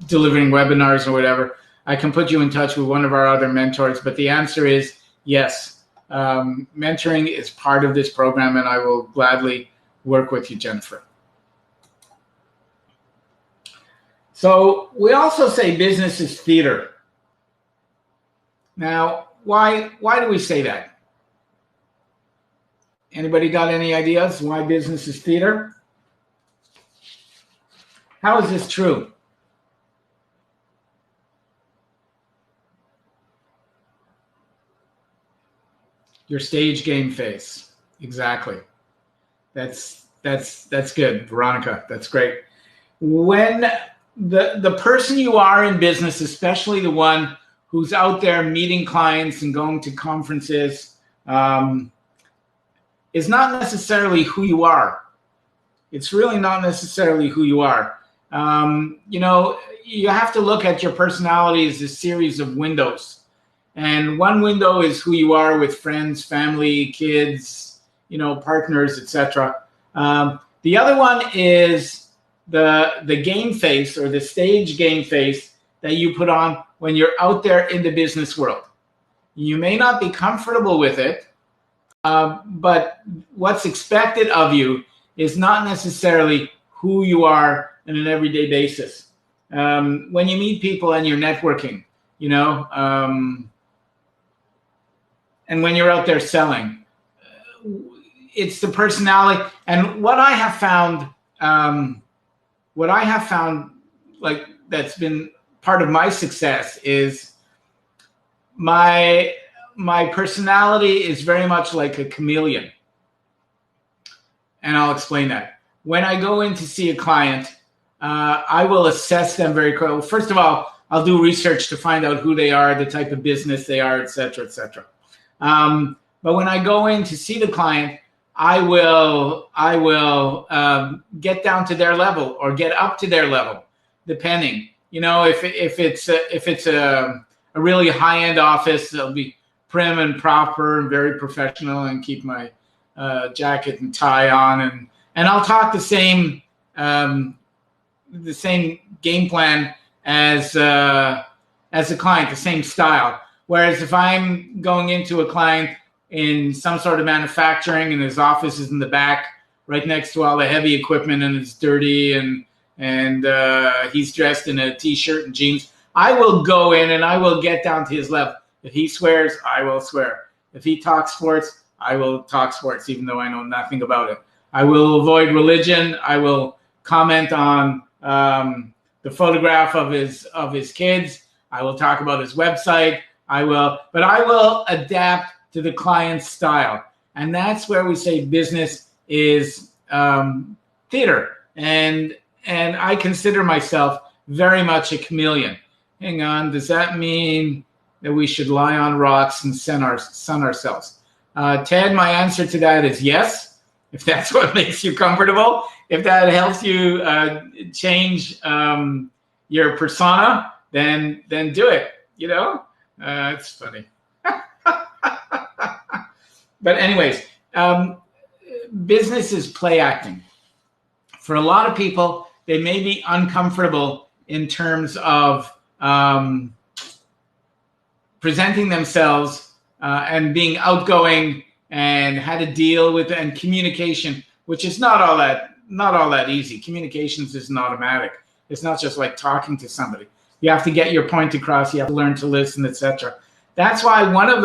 delivering webinars or whatever. I can put you in touch with one of our other mentors, but the answer is yes. Mentoring is part of this program, and I will gladly work with you, Jennifer. So we also say business is theater. Now, why do we say that? Anybody got any ideas why business is theater? How is this true? Your stage game face. Exactly. That's good, Veronica. That's great. When the person you are in business, especially the one who's out there meeting clients and going to conferences, is not necessarily who you are. It's really not necessarily who you are. You have to look at your personality as a series of windows. And one window is who you are with friends, family, kids, partners, etc. The other one is the game face or the stage game face that you put on when you're out there in the business world. You may not be comfortable with it, but what's expected of you is not necessarily who you are on an everyday basis. When you meet people and you're networking, and when you're out there selling, it's the personality. And what I have found, like that's been part of my success is my personality is very much like a chameleon. And I'll explain that. When I go in to see a client, I will assess them very quickly. First of all, I'll do research to find out who they are, the type of business they are, et cetera, et cetera. But when I go in to see the client, I will get down to their level or get up to their level, depending. If it's a really high-end office, it'll be prim and proper and very professional, and keep my jacket and tie on, and I'll talk the same game plan as a client, the same style. Whereas if I'm going into a client in some sort of manufacturing and his office is in the back, right next to all the heavy equipment, and it's dirty and he's dressed in a t-shirt and jeans, I will go in and I will get down to his level. If he swears, I will swear. If he talks sports, I will talk sports, even though I know nothing about it. I will avoid religion. I will comment on the photograph of his kids. I will talk about his website. I will adapt to the client's style. And that's where we say business is theater. And I consider myself very much a chameleon. Hang on, does that mean that we should lie on rocks and sun ourselves? Ted, my answer to that is yes, if that's what makes you comfortable. If that helps you change your persona, then do it. You know, it's funny. But anyways, business is play acting. For a lot of people, they may be uncomfortable in terms of presenting themselves and being outgoing and how to deal with and communication, which is not all that easy. Communications isn't automatic. It's not just like talking to somebody. You have to get your point across. You have to learn to listen, etc. That's why one of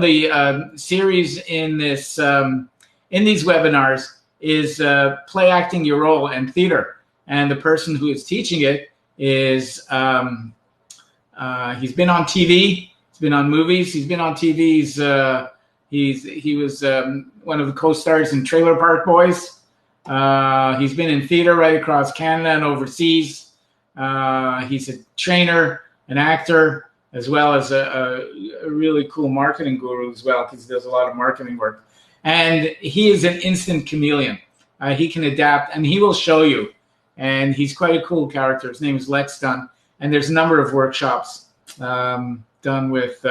the series in this in these webinars is play acting your role in theater, and the person who is teaching it is he's been on TV, he's been on movies, he's been on TV's. He was one of the co-stars in Trailer Park Boys. He's been in theater right across Canada and overseas. He's a trainer, an actor, as well as a really cool marketing guru as well, because he does a lot of marketing work. And he is an instant chameleon. He can adapt, and he will show you. And he's quite a cool character. His name is Lex Dunn, and there's a number of workshops done with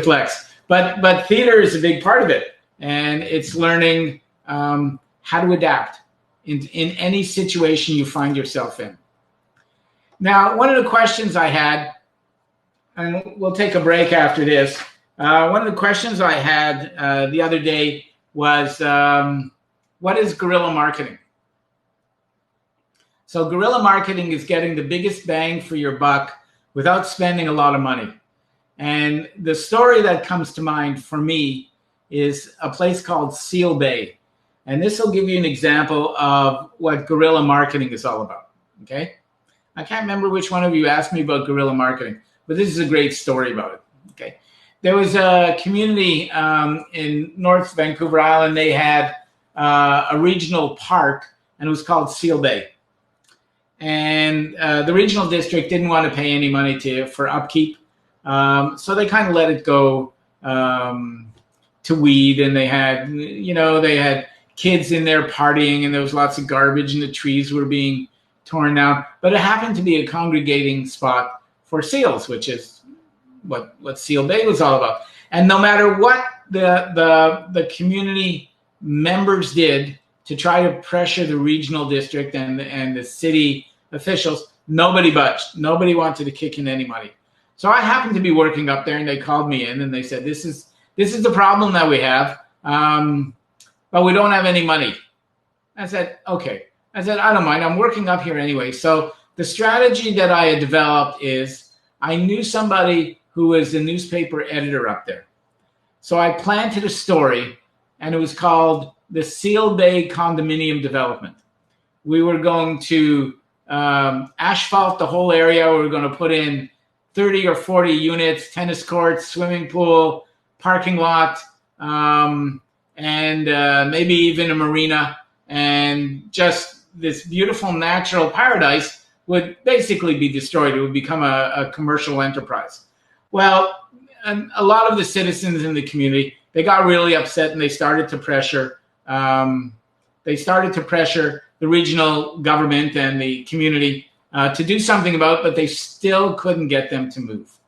Lex. But theater is a big part of it, and it's learning how to adapt in any situation you find yourself in. Now, one of the questions I had, and we'll take a break after this. One of the questions I had the other day was, what is guerrilla marketing? So guerrilla marketing is getting the biggest bang for your buck without spending a lot of money. And the story that comes to mind for me is a place called Seal Bay. And this will give you an example of what guerrilla marketing is all about, okay? I can't remember which one of you asked me about guerrilla marketing, but this is a great story about it, okay? There was a community in North Vancouver Island. They had a regional park, and it was called Seal Bay. And the regional district didn't want to pay any money for upkeep. So they kind of let it go to weed, and they had kids in there partying, and there was lots of garbage, and the trees were being torn down. But it happened to be a congregating spot for seals, which is what Seal Bay was all about. And no matter what the community members did to try to pressure the regional district and the city officials, nobody budged. Nobody wanted to kick in any money. So I happened to be working up there, and they called me in, and they said, this is the problem that we have, but we don't have any money. I said, okay. I said, I don't mind. I'm working up here anyway. So the strategy that I had developed is I knew somebody who was the newspaper editor up there. So I planted a story, and it was called the Seal Bay Condominium Development. We were going to asphalt the whole area. We were going to put in 30 or 40 units, tennis courts, swimming pool, parking lot, and maybe even a marina. And just this beautiful natural paradise would basically be destroyed. It would become a commercial enterprise. Well, and a lot of the citizens in the community, they got really upset, and they started to pressure. The regional government and the community to do something about it, but they still couldn't get them to move.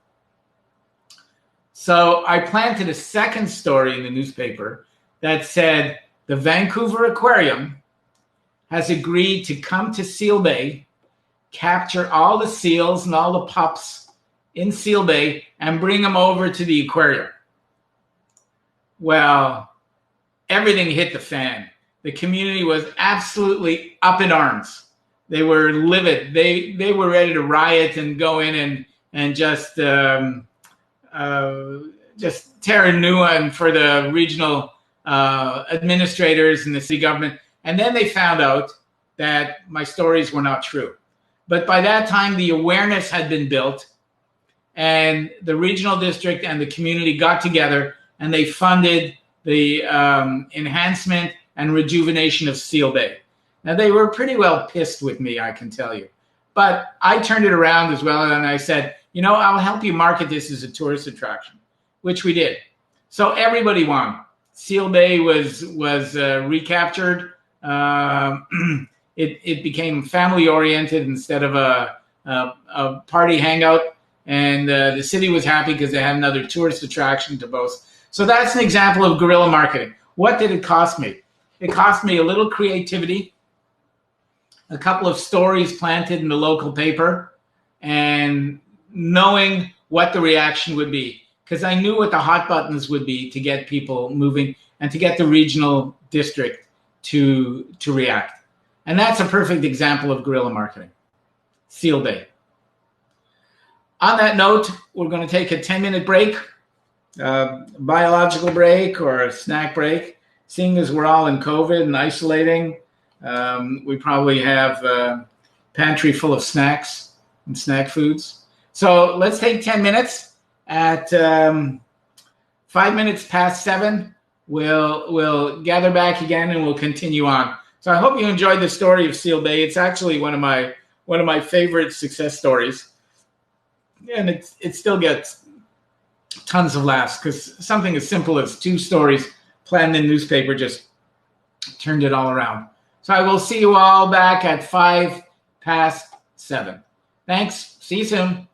So I planted a second story in the newspaper that said the Vancouver Aquarium has agreed to come to Seal Bay, capture all the seals and all the pups in Seal Bay, and bring them over to the aquarium. Well, everything hit the fan. The community was absolutely up in arms. They were livid. They were ready to riot and go in and just tear a new one for the regional administrators and the city government. And then they found out that my stories were not true. But by that time, the awareness had been built, and the regional district and the community got together, and they funded the enhancement and rejuvenation of Seal Bay. Now, they were pretty well pissed with me, I can tell you. But I turned it around as well, and I said, I'll help you market this as a tourist attraction, which we did. So everybody won. Seal Bay was recaptured. it became family oriented instead of a party hangout. And the city was happy because they had another tourist attraction to boast. So that's an example of guerrilla marketing. What did it cost me? It cost me a little creativity, a couple of stories planted in the local paper, and knowing what the reaction would be. Because I knew what the hot buttons would be to get people moving and to get the regional district to react. And that's a perfect example of guerrilla marketing. Seal Bay. On that note, we're going to take a 10-minute break, biological break or a snack break. Seeing as we're all in COVID and isolating, we probably have a pantry full of snacks and snack foods. So let's take 10 minutes. At 5 minutes past 7, we'll gather back again and we'll continue on. So I hope you enjoyed the story of Seal Bay. It's actually one of my favorite success stories. And it still gets tons of laughs because something as simple as 2 stories planned in newspaper just turned it all around. So I will see you all back at 5 past 7. Thanks. See you soon.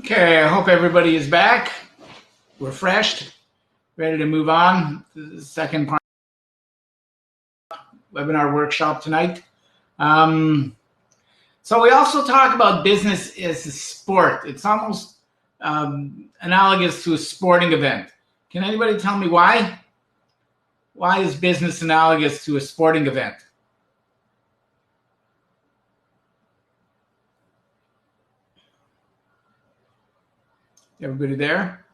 Okay, I hope everybody is back, refreshed, ready to move on to the second part of the webinar workshop tonight. So we also talk about business as a sport. It's almost analogous to a sporting event. Can anybody tell me why? Why is business analogous to a sporting event? Everybody there?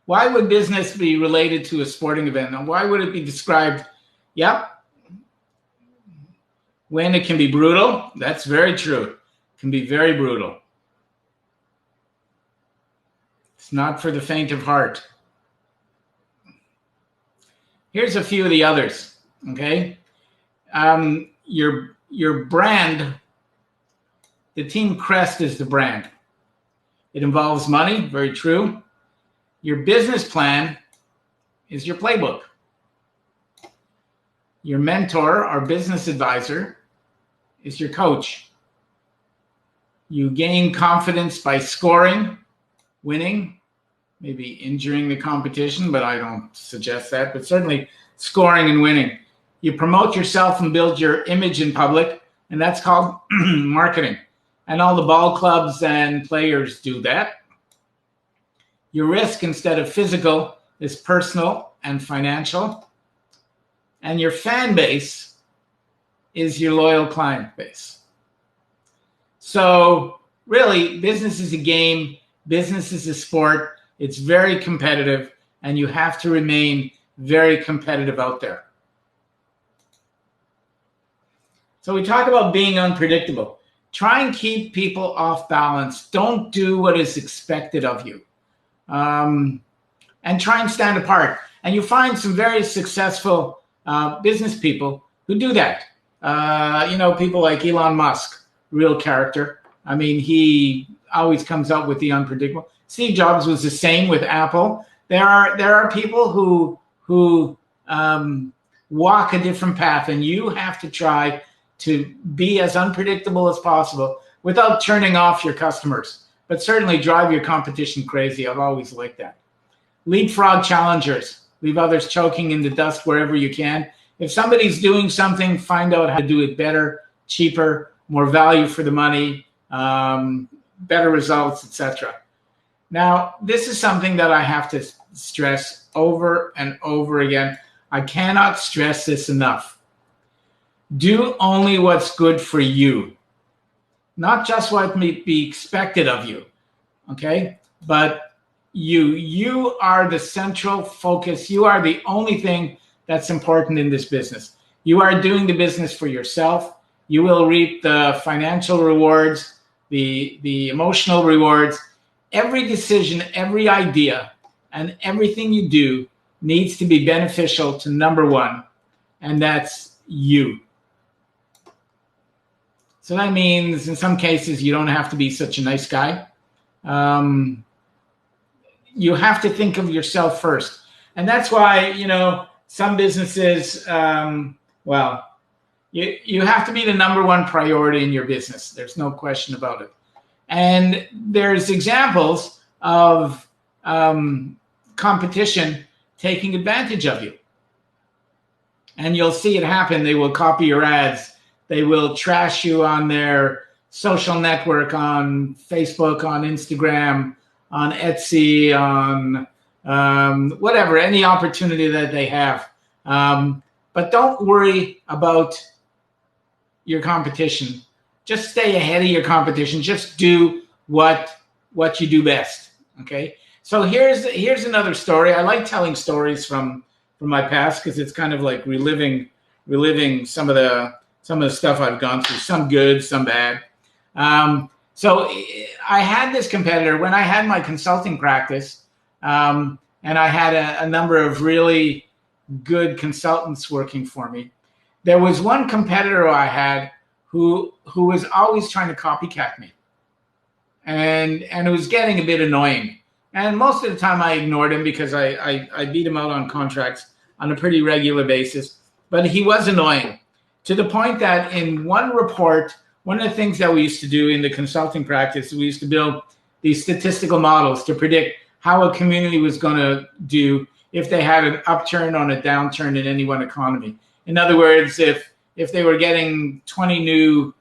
Why would business be related to a sporting event? And why would it be described? Yep. When it can be brutal. That's very true. It can be very brutal. It's not for the faint of heart. Here's a few of the others, okay? Your brand, the team crest is the brand. It involves money, very true. Your business plan is your playbook. Your mentor or business advisor is your coach. You gain confidence by scoring, winning, maybe injuring the competition, but I don't suggest that, but certainly scoring and winning. You promote yourself and build your image in public, and that's called marketing. And all the ball clubs and players do that. Your risk instead of physical is personal and financial. And your fan base is your loyal client base. So really, business is a game, business is a sport. It's very competitive, and you have to remain very competitive out there. So we talk about being unpredictable. Try and keep people off balance. Don't do what is expected of you. And try and stand apart. And you find some very successful business people who do that. People like Elon Musk, real character. I mean, he always comes out with the unpredictable. Steve Jobs was the same with Apple. There are people who walk a different path, and you have to try to be as unpredictable as possible without turning off your customers, but certainly drive your competition crazy. I've always liked that. Leapfrog challengers. Leave others choking in the dust wherever you can. If somebody's doing something, find out how to do it better, cheaper, more value for the money, better results, etc. Now, this is something that I have to stress over and over again. I cannot stress this enough. Do only what's good for you, not just what may be expected of you, okay? But you are the central focus. You are the only thing that's important in this business. You are doing the business for yourself. You will reap the financial rewards, the emotional rewards. Every decision, every idea, and everything you do needs to be beneficial to number one, and that's you. So that means in some cases you don't have to be such a nice guy. You have to think of yourself first. And that's why, some businesses, you have to be the number one priority in your business. There's no question about it. And there's examples of competition taking advantage of you. And you'll see it happen. They will copy your ads. They will trash you on their social network, on Facebook, on Instagram, on Etsy, on whatever, any opportunity that they have. But don't worry about your competition. Just stay ahead of your competition. Just do what you do best. Okay. So here's another story. I like telling stories from my past because it's kind of like reliving some of the stuff I've gone through. Some good, some bad. So I had this competitor when I had my consulting practice, and I had a number of really good consultants working for me. There was one competitor I had who was always trying to copycat me, and it was getting a bit annoying. And most of the time I ignored him because I beat him out on contracts on a pretty regular basis. But he was annoying to the point that in one report, one of the things that we used to do in the consulting practice, we used to build these statistical models to predict how a community was going to do if they had an upturn or a downturn in any one economy. In other words, if they were getting 20 new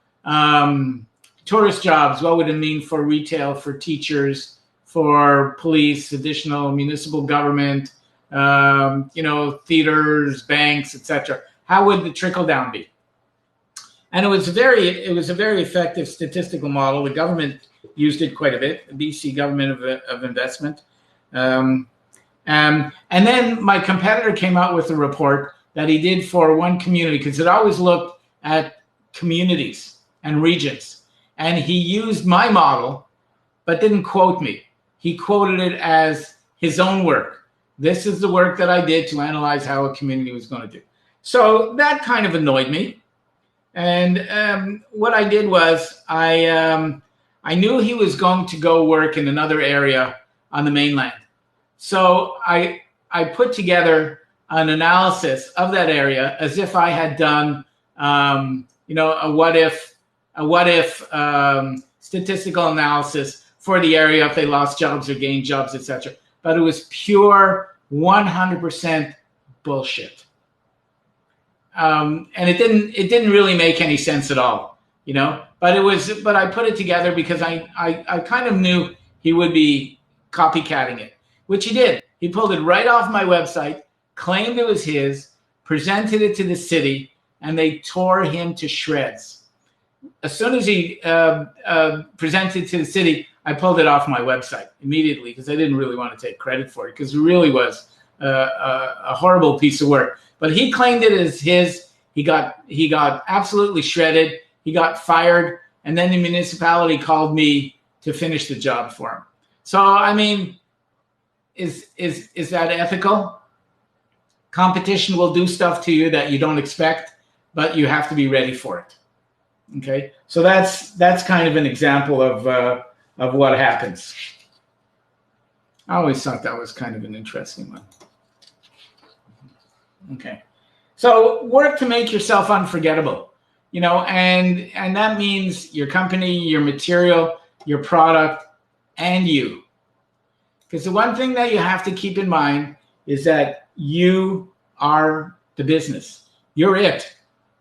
tourist jobs, what would it mean for retail, for teachers, for police, additional municipal government, theaters, banks, etc.? How would the trickle down be? And it was a very effective statistical model. The government used it quite a bit, the BC Government of Investment. And then my competitor came out with a report that he did for one community, because it always looked at communities and regions. And he used my model, but didn't quote me. He quoted it as his own work. This is the work that I did to analyze how a community was going to do. So that kind of annoyed me. And what I did was I knew he was going to go work in another area on the mainland. So I put together an analysis of that area as if I had done, a what if statistical analysis for the area if they lost jobs or gained jobs, etc. But it was pure 100% bullshit. And it didn't really make any sense at all, but I put it together because I kind of knew he would be copycatting it, which he did. He pulled it right off my website, claimed it was his, presented it to the city, and they tore him to shreds. As soon as he presented it to the city, I pulled it off my website immediately because I didn't really want to take credit for it, because it really was a horrible piece of work. But he claimed it as his. He got absolutely shredded. He got fired, and then the municipality called me to finish the job for him. So I mean, is that ethical? Competition will do stuff to you that you don't expect, but you have to be ready for it. Okay, so that's kind of an example of what happens. I always thought that was kind of an interesting one. Okay, so work to make yourself unforgettable, and that means your company, your material, your product, and you. Because the one thing that you have to keep in mind is that you are the business. You're it.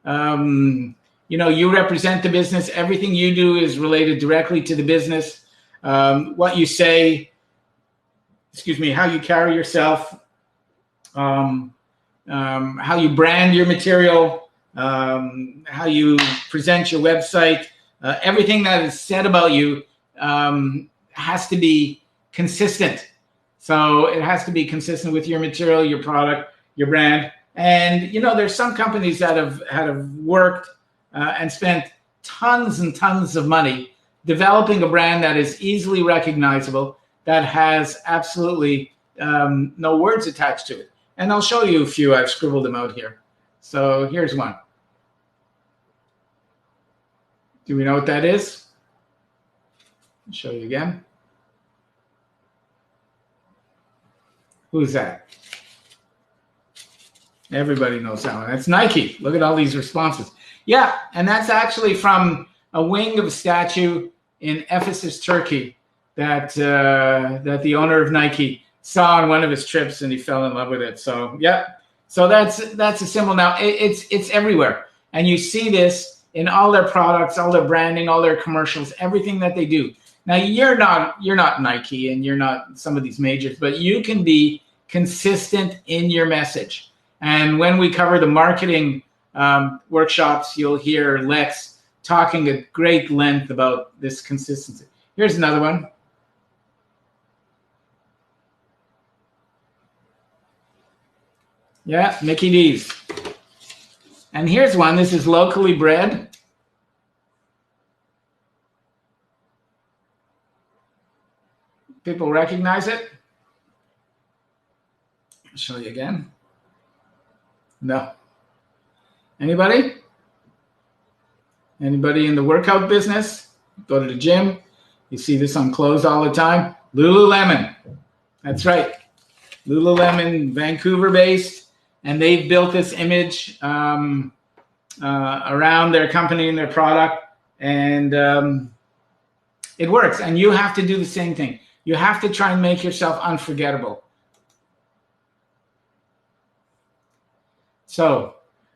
You represent the business. Everything you do is related directly to the business. What you say, how you carry yourself, how you brand your material, how you present your website, everything that is said about you has to be consistent. So it has to be consistent with your material, your product, your brand. And, there's some companies that have worked and spent tons and tons of money developing a brand that is easily recognizable, that has absolutely no words attached to it. And I'll show you a few. I've scribbled them out here. So here's one. Do we know what that is? I'll show you again. Who's that? Everybody knows that one. That's Nike. Look at all these responses. Yeah, and that's actually from a wing of a statue in Ephesus, Turkey, that the owner of Nike saw on one of his trips, and he fell in love with it. So yeah, so that's a symbol now. It's everywhere, and you see this in all their products, all their branding, all their commercials, everything that they do. Now you're not Nike, and you're not some of these majors, but you can be consistent in your message. And when we cover the marketing workshops, you'll hear Lex talking at great length about this consistency. Here's another one. Yeah, Mickey D's. And here's one. This is locally bred. People recognize it? I'll show you again. No. Anybody? Anybody in the workout business? Go to the gym. You see this on clothes all the time. Lululemon. That's right. Lululemon, Vancouver-based. And they've built this image around their company and their product. And It works, and you have to do the same thing. You have to try and make yourself unforgettable. So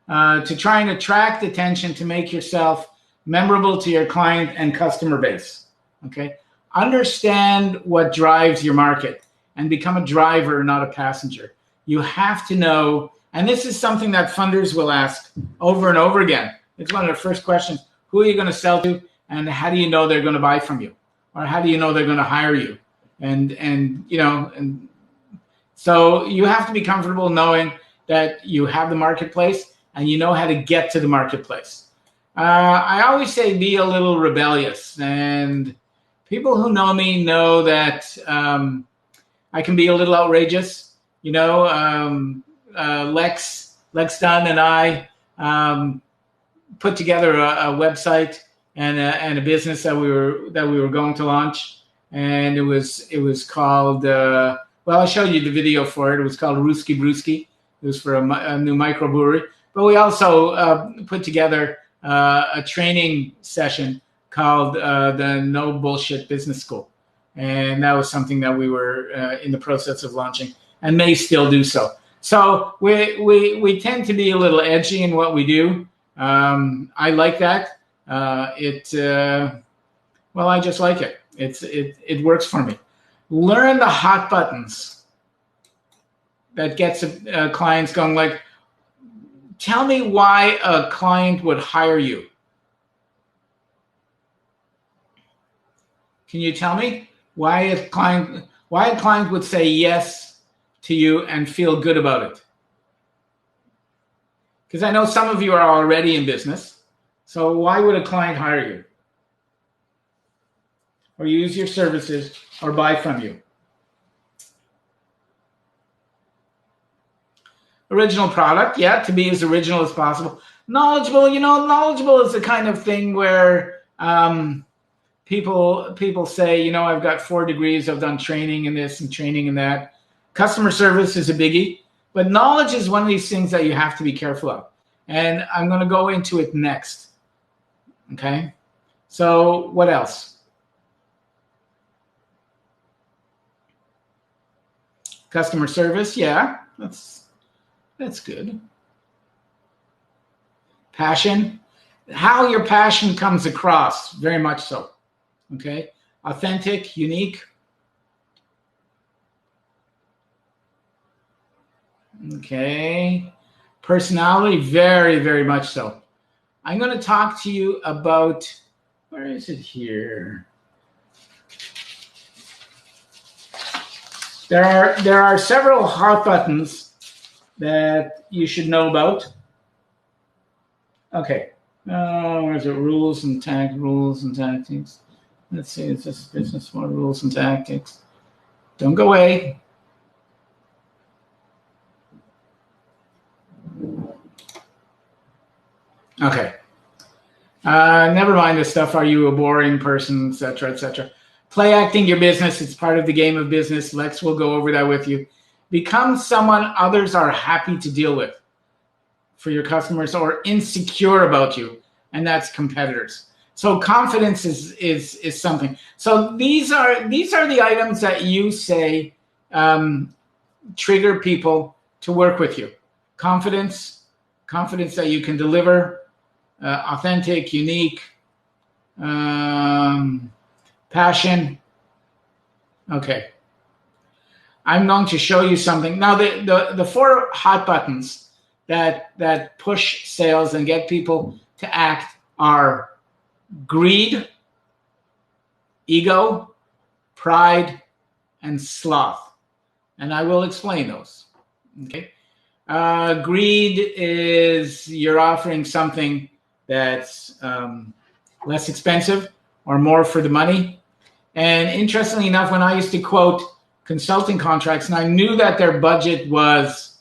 to try and attract attention, to make yourself memorable to your client and customer base, okay? Understand what drives your market and become a driver, not a passenger. You have to know, and this is something that funders will ask over and over again. It's one of the first questions. Who are you going to sell to, and how do you know they're going to buy from you? Or how do you know they're going to hire you? And so you have to be comfortable knowing that you have the marketplace and you know how to get to the marketplace. I always say be a little rebellious, and people who know me know that I can be a little outrageous. Lex Dunn and I put together a website and a business that we were going to launch, and it was called. Well, I showed you the video for it. It was called Ruski Brewski. It was for a new microbrewery. But we also put together a training session called the No Bullshit Business School. And that was something that we were in the process of launching and may still do so. So we tend to be a little edgy in what we do. I like that. Well, I just like it. It works for me. Learn the hot buttons that gets clients going. Like, tell me why a client would hire you. Can you tell me why a client would say yes to you and feel good about it? Because I know some of you are already in business. So why would a client hire you? Or use your services or buy from you? Original product, yeah, to be as original as possible. Knowledgeable, knowledgeable is the kind of thing where people say, I've got 4 degrees, I've done training in this and training in that. Customer service is a biggie, but knowledge is one of these things that you have to be careful of. And I'm going to go into it next. Okay, so what else? Customer service, yeah, that's good. Passion, how your passion comes across, very much so. Okay, authentic, unique. Okay, personality, very, very much so. I'm going to talk to you about, where is it here? There are several hot buttons that you should know about. Okay, where's it? Rules and tactics. Let's see, it's this business more rules and tactics. Don't go away. Okay. Never mind this stuff. Are you a boring person, etc., etc. Play acting your business. It's part of the game of business. Lex will go over that with you. Become someone others are happy to deal with for your customers or insecure about you, and that's competitors. So confidence is something. So these are the items that you say trigger people to work with you. Confidence that you can deliver. Authentic, unique, passion. Okay. I'm going to show you something. Now, the 4 hot buttons that push sales and get people to act are greed, ego, pride, and sloth. And I will explain those. Okay. Greed is you're offering something that's less expensive or more for the money. And interestingly enough, when I used to quote consulting contracts, and I knew that their budget was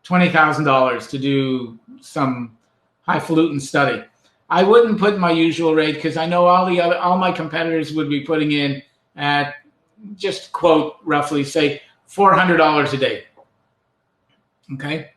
$20,000 to do some highfalutin study, I wouldn't put my usual rate because I know all my competitors would be putting in at, just quote roughly, say $400 a day. Okay.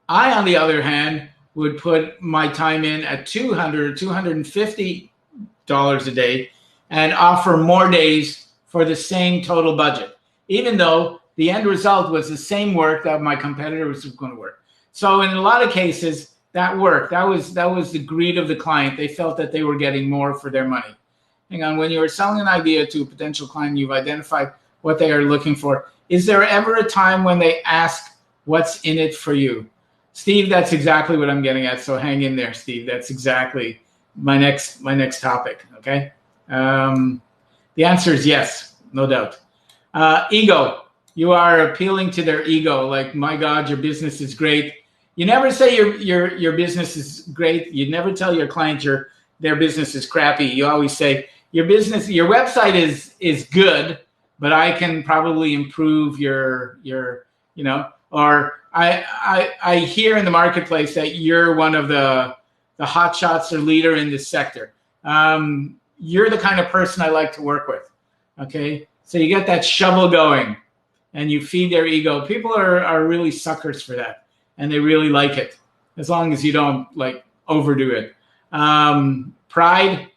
I, on the other hand, would put my time in at $200, $250 a day, and offer more days for the same total budget, even though the end result was the same work that my competitor was going to work. So in a lot of cases, that worked. That was the greed of the client. They felt that they were getting more for their money. Hang on, when you are selling an idea to a potential client, you've identified what they are looking for. Is there ever a time when they ask what's in it for you? Steve, that's exactly what I'm getting at. So hang in there, Steve. That's exactly my next topic. Okay. The answer is yes, no doubt. Ego. You are appealing to their ego. Like, my God, your business is great. You never say your business is great. You never tell your client their business is crappy. You always say your website is good, but I can probably improve your or I hear in the marketplace that you're one of the hot shots or leader in this sector. You're the kind of person I like to work with. Okay, so you get that shovel going, and you feed their ego. People are really suckers for that, and they really like it, as long as you don't like overdo it. Pride,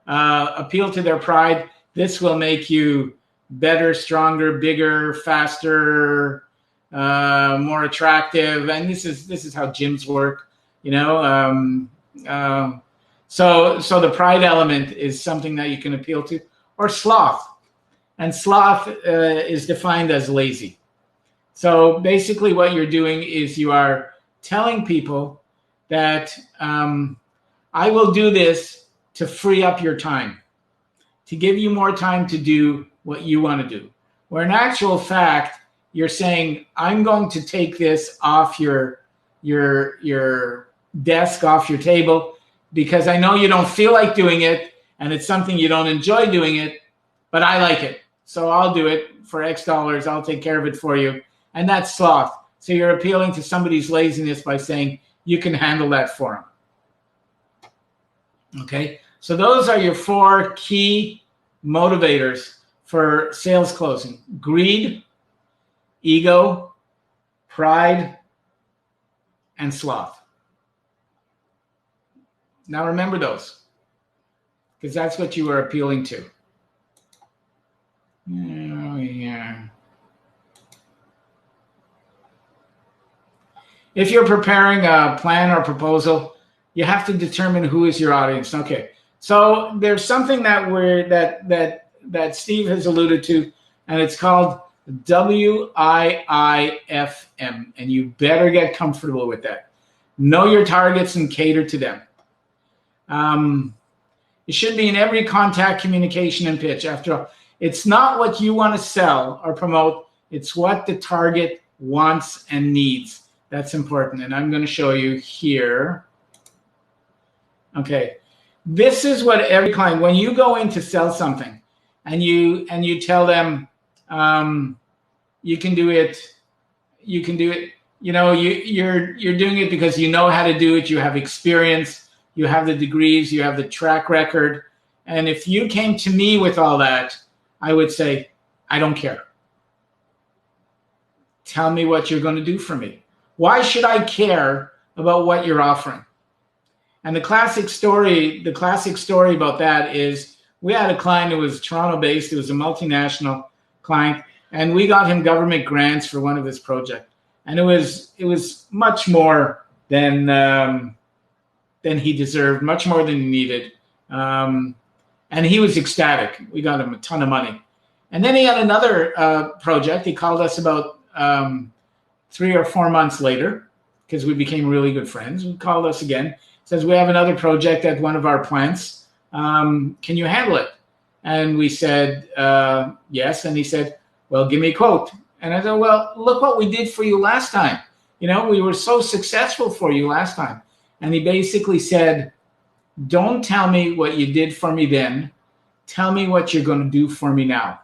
appeal to their pride. This will make you better, stronger, bigger, faster, more attractive, and this is how gyms work. So the pride element is something that you can appeal to, or sloth, and sloth is defined as lazy. So basically, what you're doing is you are telling people that I will do this to free up your time, to give you more time to do what you want to do. Where in actual fact, you're saying, I'm going to take this off your desk, off your table, because I know you don't feel like doing it, and it's something you don't enjoy doing it, but I like it. So I'll do it for X dollars. I'll take care of it for you. And that's sloth. So you're appealing to somebody's laziness by saying you can handle that for them. Okay. So those are your 4 key motivators for sales closing: greed, ego, pride, and sloth. Now remember those, because that's what you are appealing to. Oh, yeah. If you're preparing a plan or proposal, you have to determine who is your audience. Okay. So there's something that Steve has alluded to, and it's called WIIFM, and you better get comfortable with that. Know your targets and cater to them. It should be in every contact, communication, and pitch. After all, it's not what you want to sell or promote, it's what the target wants and needs. That's important, and I'm going to show you here. Okay, this is what every client, when you go in to sell something, and you tell them you can do it. You're doing it because you know how to do it. You have experience. You have the degrees. You have the track record. And if you came to me with all that, I would say, I don't care. Tell me what you're going to do for me. Why should I care about what you're offering? And the classic story about that is, we had a client who was Toronto-based. It was a multinational client, and we got him government grants for one of his projects. And it was much more than he deserved, much more than he needed. And he was ecstatic. We got him a ton of money. And then he had another project. He called us about 3 or 4 months later, because we became really good friends. He called us again. Says, we have another project at one of our plants. Can you handle it? And we said, yes. And he said, well, give me a quote. And I said, well, look what we did for you last time. We were so successful for you last time. And he basically said, don't tell me what you did for me then. Tell me what you're going to do for me now.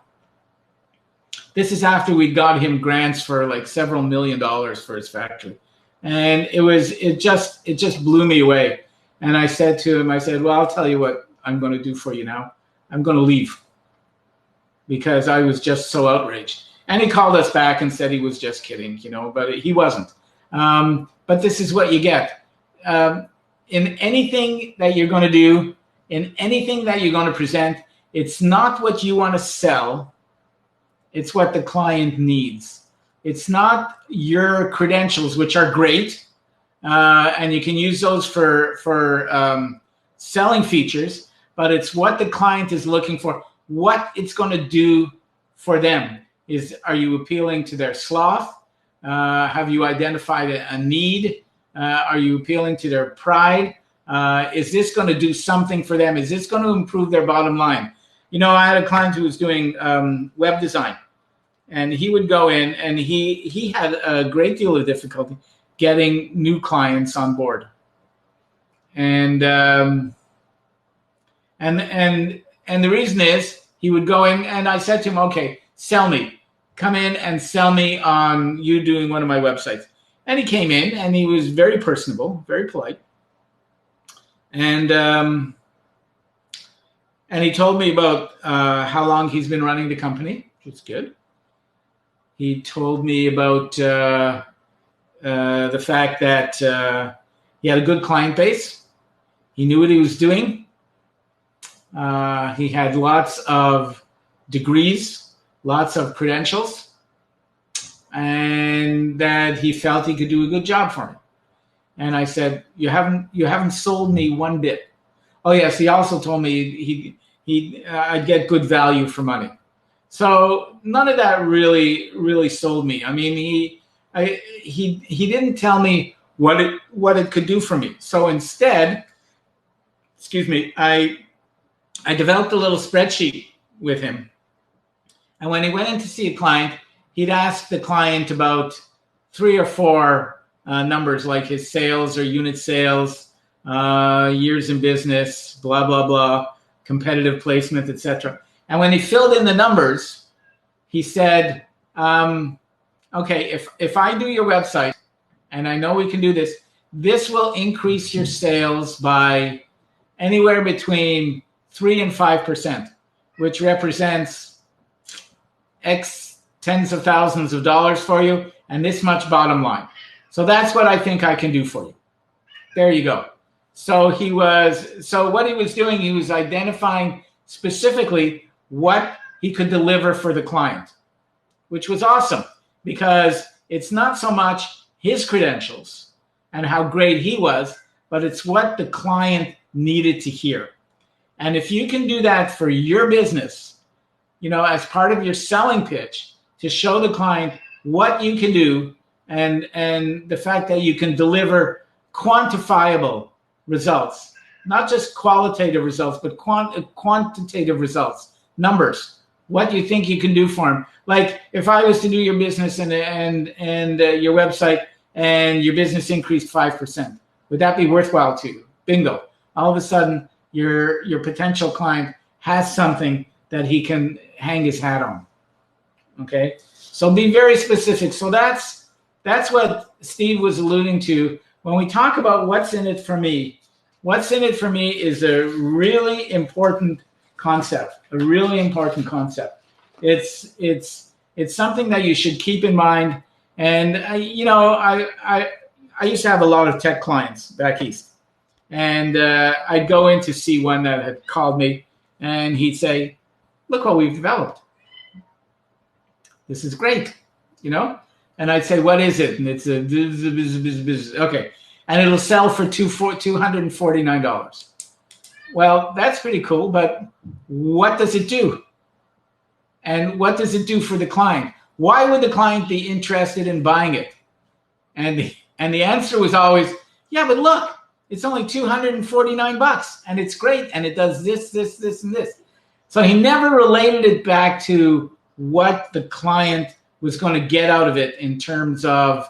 This is after we got him grants for like several $1 million for his factory. And it just blew me away. And I said to him, well, I'll tell you what I'm going to do for you now. I'm going to leave, because I was just so outraged. And he called us back and said he was just kidding, but he wasn't. But this is what you get. In anything that you're going to do, in anything that you're going to present, it's not what you want to sell. It's what the client needs. It's not your credentials, which are great, and you can use those for selling features, but it's what the client is looking for, what it's going to do for them. Are you appealing to their sloth? Have you identified a need? Are you appealing to their pride? Is this going to do something for them? Is this going to improve their bottom line? You know, I had a client who was doing web design, and he would go in, and he had a great deal of difficulty getting new clients on board. And the reason is he would go in, and I said to him, okay, sell me. Come in and sell me on you doing one of my websites. And he came in, and he was very personable, very polite. And he told me about how long he's been running the company, which is good. He told me about the fact that he had a good client base. He knew what he was doing. He had lots of degrees, lots of credentials, and that he felt he could do a good job for me. And I said, you haven't sold me one bit. Oh yes, he also told me I'd get good value for money. So none of that really sold me. I mean, he didn't tell me what it could do for me. So instead, I developed a little spreadsheet with him. And when he went in to see a client, he'd ask the client about 3 or 4 numbers, like his sales or unit sales, years in business, blah, blah, blah, competitive placement, etc. And when he filled in the numbers, he said, okay, if I do your website, and I know we can do this, this will increase your sales by anywhere between 3 and 5%, which represents X tens of thousands of dollars for you and this much bottom line. So that's what I think I can do for you. There you go. So what he was doing, he was identifying specifically what he could deliver for the client, which was awesome, because it's not so much his credentials and how great he was, but it's what the client needed to hear. And if you can do that for your business, you know, as part of your selling pitch, to show the client what you can do, and the fact that you can deliver quantifiable results, not just qualitative results, but quantitative results, numbers, what you think you can do for them. Like if I was to do your business and your website, and your business increased 5%, would that be worthwhile to you? Bingo. All of a sudden, your potential client has something that he can hang his hat on. Okay, so be very specific. So that's what Steve was alluding to when we talk about what's in it for me. What's in it for me is a really important concept. A really important concept. It's something that you should keep in mind. And I used to have a lot of tech clients back east, and I'd go in to see one that had called me, and he'd say, "Look what we've developed. This is great," you know. And I'd say, "What is it?" And it's okay, and it'll sell for $249. Well, that's pretty cool, but what does it do? And what does it do for the client? Why would the client be interested in buying it? And the answer was always, yeah, but look, it's only $249 and it's great and it does this, this, this, and this. So he never related it back to what the client was going to get out of it in terms of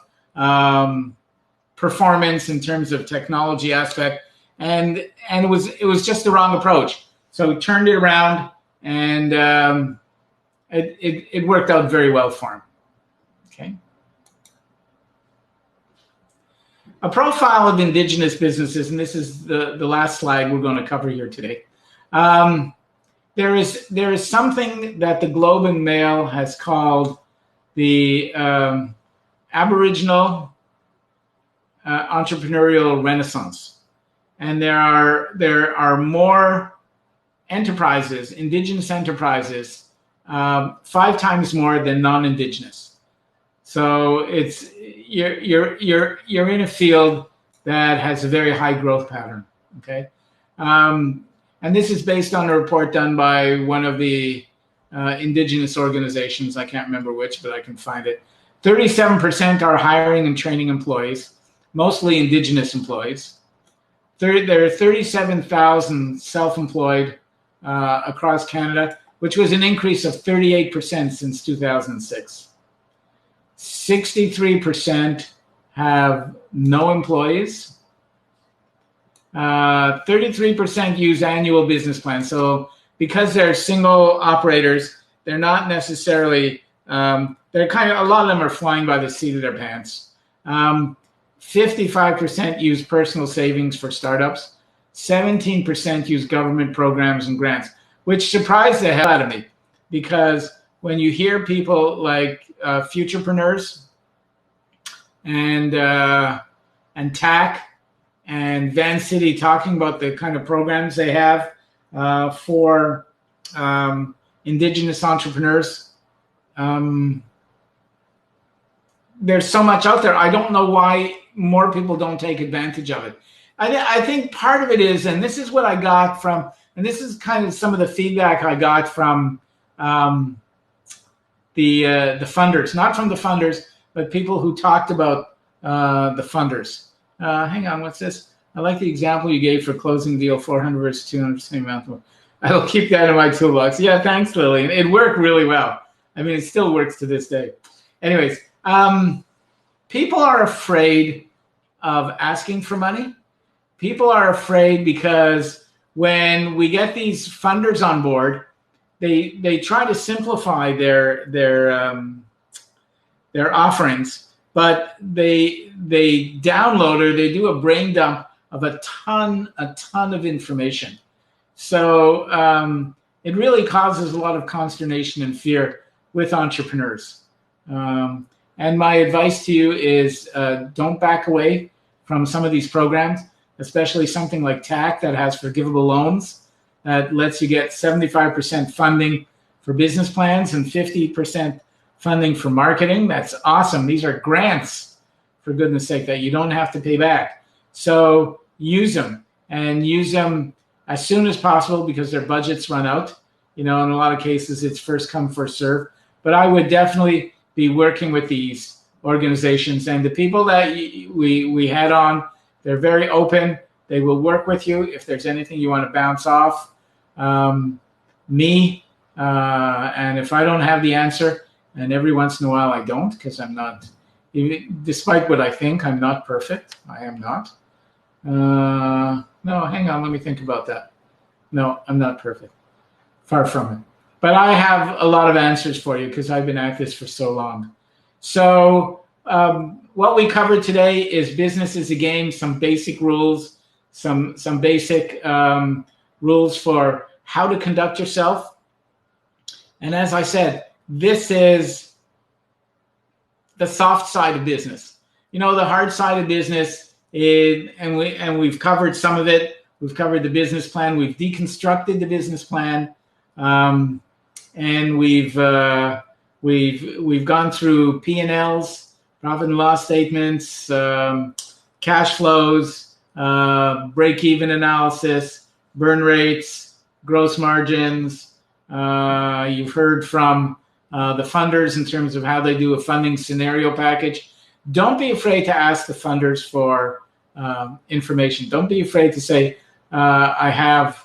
performance, in terms of technology aspect, and it was just the wrong approach. So he turned it around, and it worked out very well for him. Okay. A profile of indigenous businesses, and this is the last slide we're going to cover here today. There is something that the Globe and Mail has called the Aboriginal Entrepreneurial Renaissance. and there are more enterprises, indigenous enterprises, 5 times more than non-indigenous. So it's you're in a field that has a very high growth pattern. Okay, and this is based on a report done by one of the indigenous organizations. I can't remember which, but I can find it. 37% are hiring and training employees, mostly indigenous employees. There are 37,000 self-employed across Canada, which was an increase of 38% since 2006. 63% have no employees. 33% use annual business plans. So because they're single operators, they're not necessarily, they're kind of, a lot of them are flying by the seat of their pants. 55% use personal savings for startups. 17% use government programs and grants, which surprised the hell out of me, because when you hear people like Futurepreneurs and TAC and Vancity talking about the kind of programs they have for indigenous entrepreneurs, there's so much out there. I don't know why more people don't take advantage of it. I think part of it is, and this is what I got from, and this is kind of some of the feedback I got from the funders, not from the funders, but people who talked about the funders. Hang on, what's this? I like the example you gave for closing deal, 400 versus 200, same amount. I'll keep that in my toolbox. Yeah, thanks, Lillian. It worked really well. I mean, it still works to this day. Anyways, people are afraid of asking for money. People are afraid because when we get these funders on board, they try to simplify their offerings, but they download, or they do a brain dump of a ton of information. So it really causes a lot of consternation and fear with entrepreneurs. And my advice to you is don't back away from some of these programs, especially something like TAC that has forgivable loans that lets you get 75% funding for business plans and 50% funding for marketing. That's awesome. These are grants, for goodness sake, that you don't have to pay back. So use them, and use them as soon as possible, because their budgets run out. You know, in a lot of cases, it's first come, first serve. But I would definitely be working with these organizations, and the people that we had on, they're very open. They will work with you if there's anything you want to bounce off me. And if I don't have the answer, and every once in a while I don't, because I'm not, despite what I think, I'm not perfect. I am not. No, hang on, let me think about that. No, I'm not perfect. Far from it. But I have a lot of answers for you because I've been at this for so long. So what we covered today is business is a game, some basic rules, some basic rules for how to conduct yourself. And as I said, this is the soft side of business. You know, the hard side of business is, and we've covered some of it. We've covered the business plan. We've deconstructed the business plan. And we've gone through P&Ls, profit and loss statements, cash flows, break-even analysis, burn rates, gross margins. You've heard from the funders in terms of how they do a funding scenario package. Don't be afraid to ask the funders for information. Don't be afraid to say, I have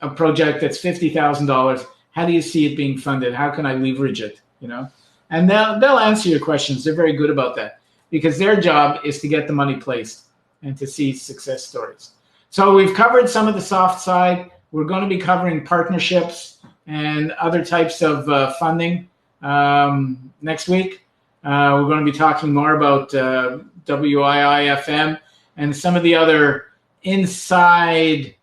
a project that's $50,000. How do you see it being funded? How can I leverage it? You know, and they'll answer your questions. They're very good about that, because their job is to get the money placed and to see success stories. So we've covered some of the soft side. We're going to be covering partnerships and other types of funding next week. We're going to be talking more about WIIFM and some of the other inside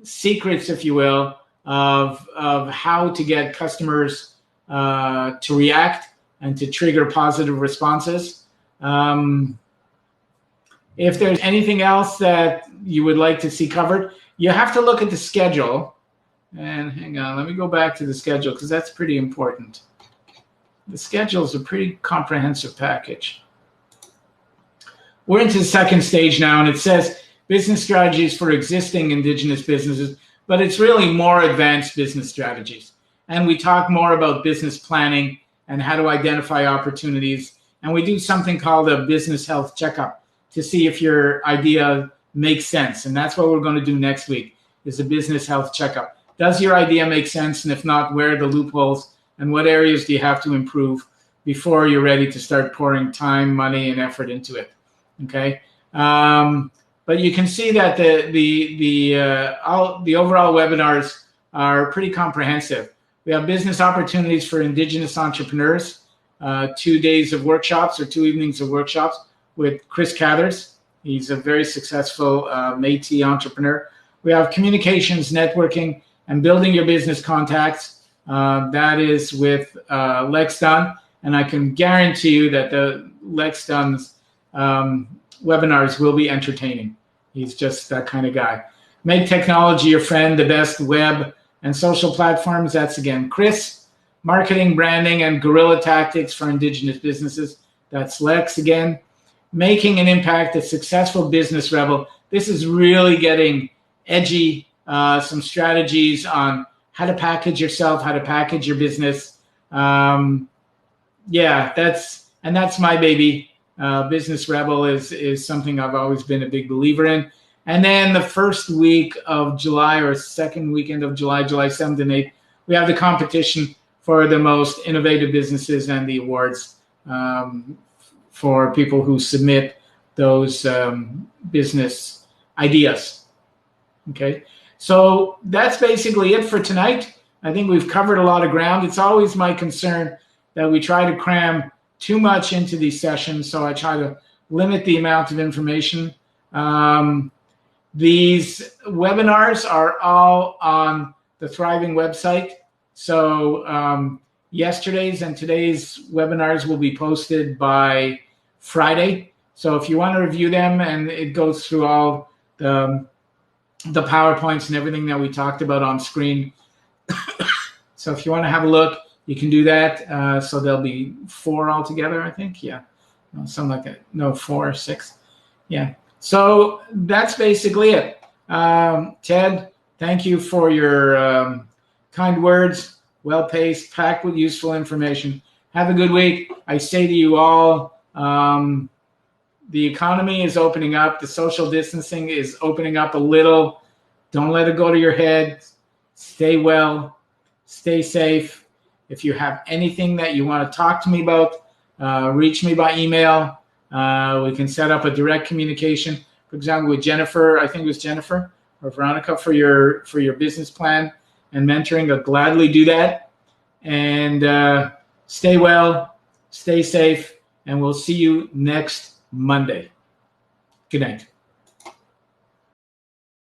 secrets, if you will, of how to get customers to react and to trigger positive responses. If there's anything else that you would like to see covered, you have to look at the schedule. And hang on, let me go back to the schedule because that's pretty important. The schedule is a pretty comprehensive package. We're into the second stage now, and it says business strategies for existing Indigenous businesses, but it's really more advanced business strategies. And we talk more about business planning and how to identify opportunities. And we do something called a business health checkup to see if your idea makes sense. And that's what we're going to do next week, is a business health checkup. Does your idea make sense? And if not, where are the loopholes and what areas do you have to improve before you're ready to start pouring time, money, and effort into it? Okay. But you can see that the overall webinars are pretty comprehensive. We have business opportunities for Indigenous entrepreneurs, 2 days of workshops or 2 evenings of workshops with Chris Cathers. He's a very successful Métis entrepreneur. We have communications, networking, and building your business contacts. That is with Lex Dunn, and I can guarantee you that the Lex Dunn's webinars will be entertaining. He's just that kind of guy. Make technology your friend, the best web and social platforms. That's again Chris. Marketing, branding, and guerrilla tactics for Indigenous businesses. That's Lex again. Making an impact, a successful business rebel. This is really getting edgy. Some strategies on how to package yourself, how to package your business. Yeah, that's my baby. Business Rebel is something I've always been a big believer in. And then the first week of July or second weekend of July 7th and 8th, we have the competition for the most innovative businesses and the awards for people who submit those business ideas. Okay, so that's basically it for tonight. I think we've covered a lot of ground. It's always my concern that we try to cram too much into these sessions, so I try to limit the amount of information. These webinars are all on the Thriving website. So yesterday's and today's webinars will be posted by Friday. So if you want to review them, and it goes through all the PowerPoints and everything that we talked about on screen. So if you want to have a look, you can do that. So there'll be 4 altogether, I think. Yeah, something like that. No, 4 or 6. Yeah. So that's basically it. Ted, thank you for your kind words. Well-paced, packed with useful information. Have a good week. I say to you all, the economy is opening up. The social distancing is opening up a little. Don't let it go to your head. Stay well. Stay safe. If you have anything that you want to talk to me about, reach me by email. We can set up a direct communication. For example, with Jennifer, I think it was Jennifer or Veronica for your business plan and mentoring. I'll gladly do that. And stay well, stay safe, and we'll see you next Monday. Good night.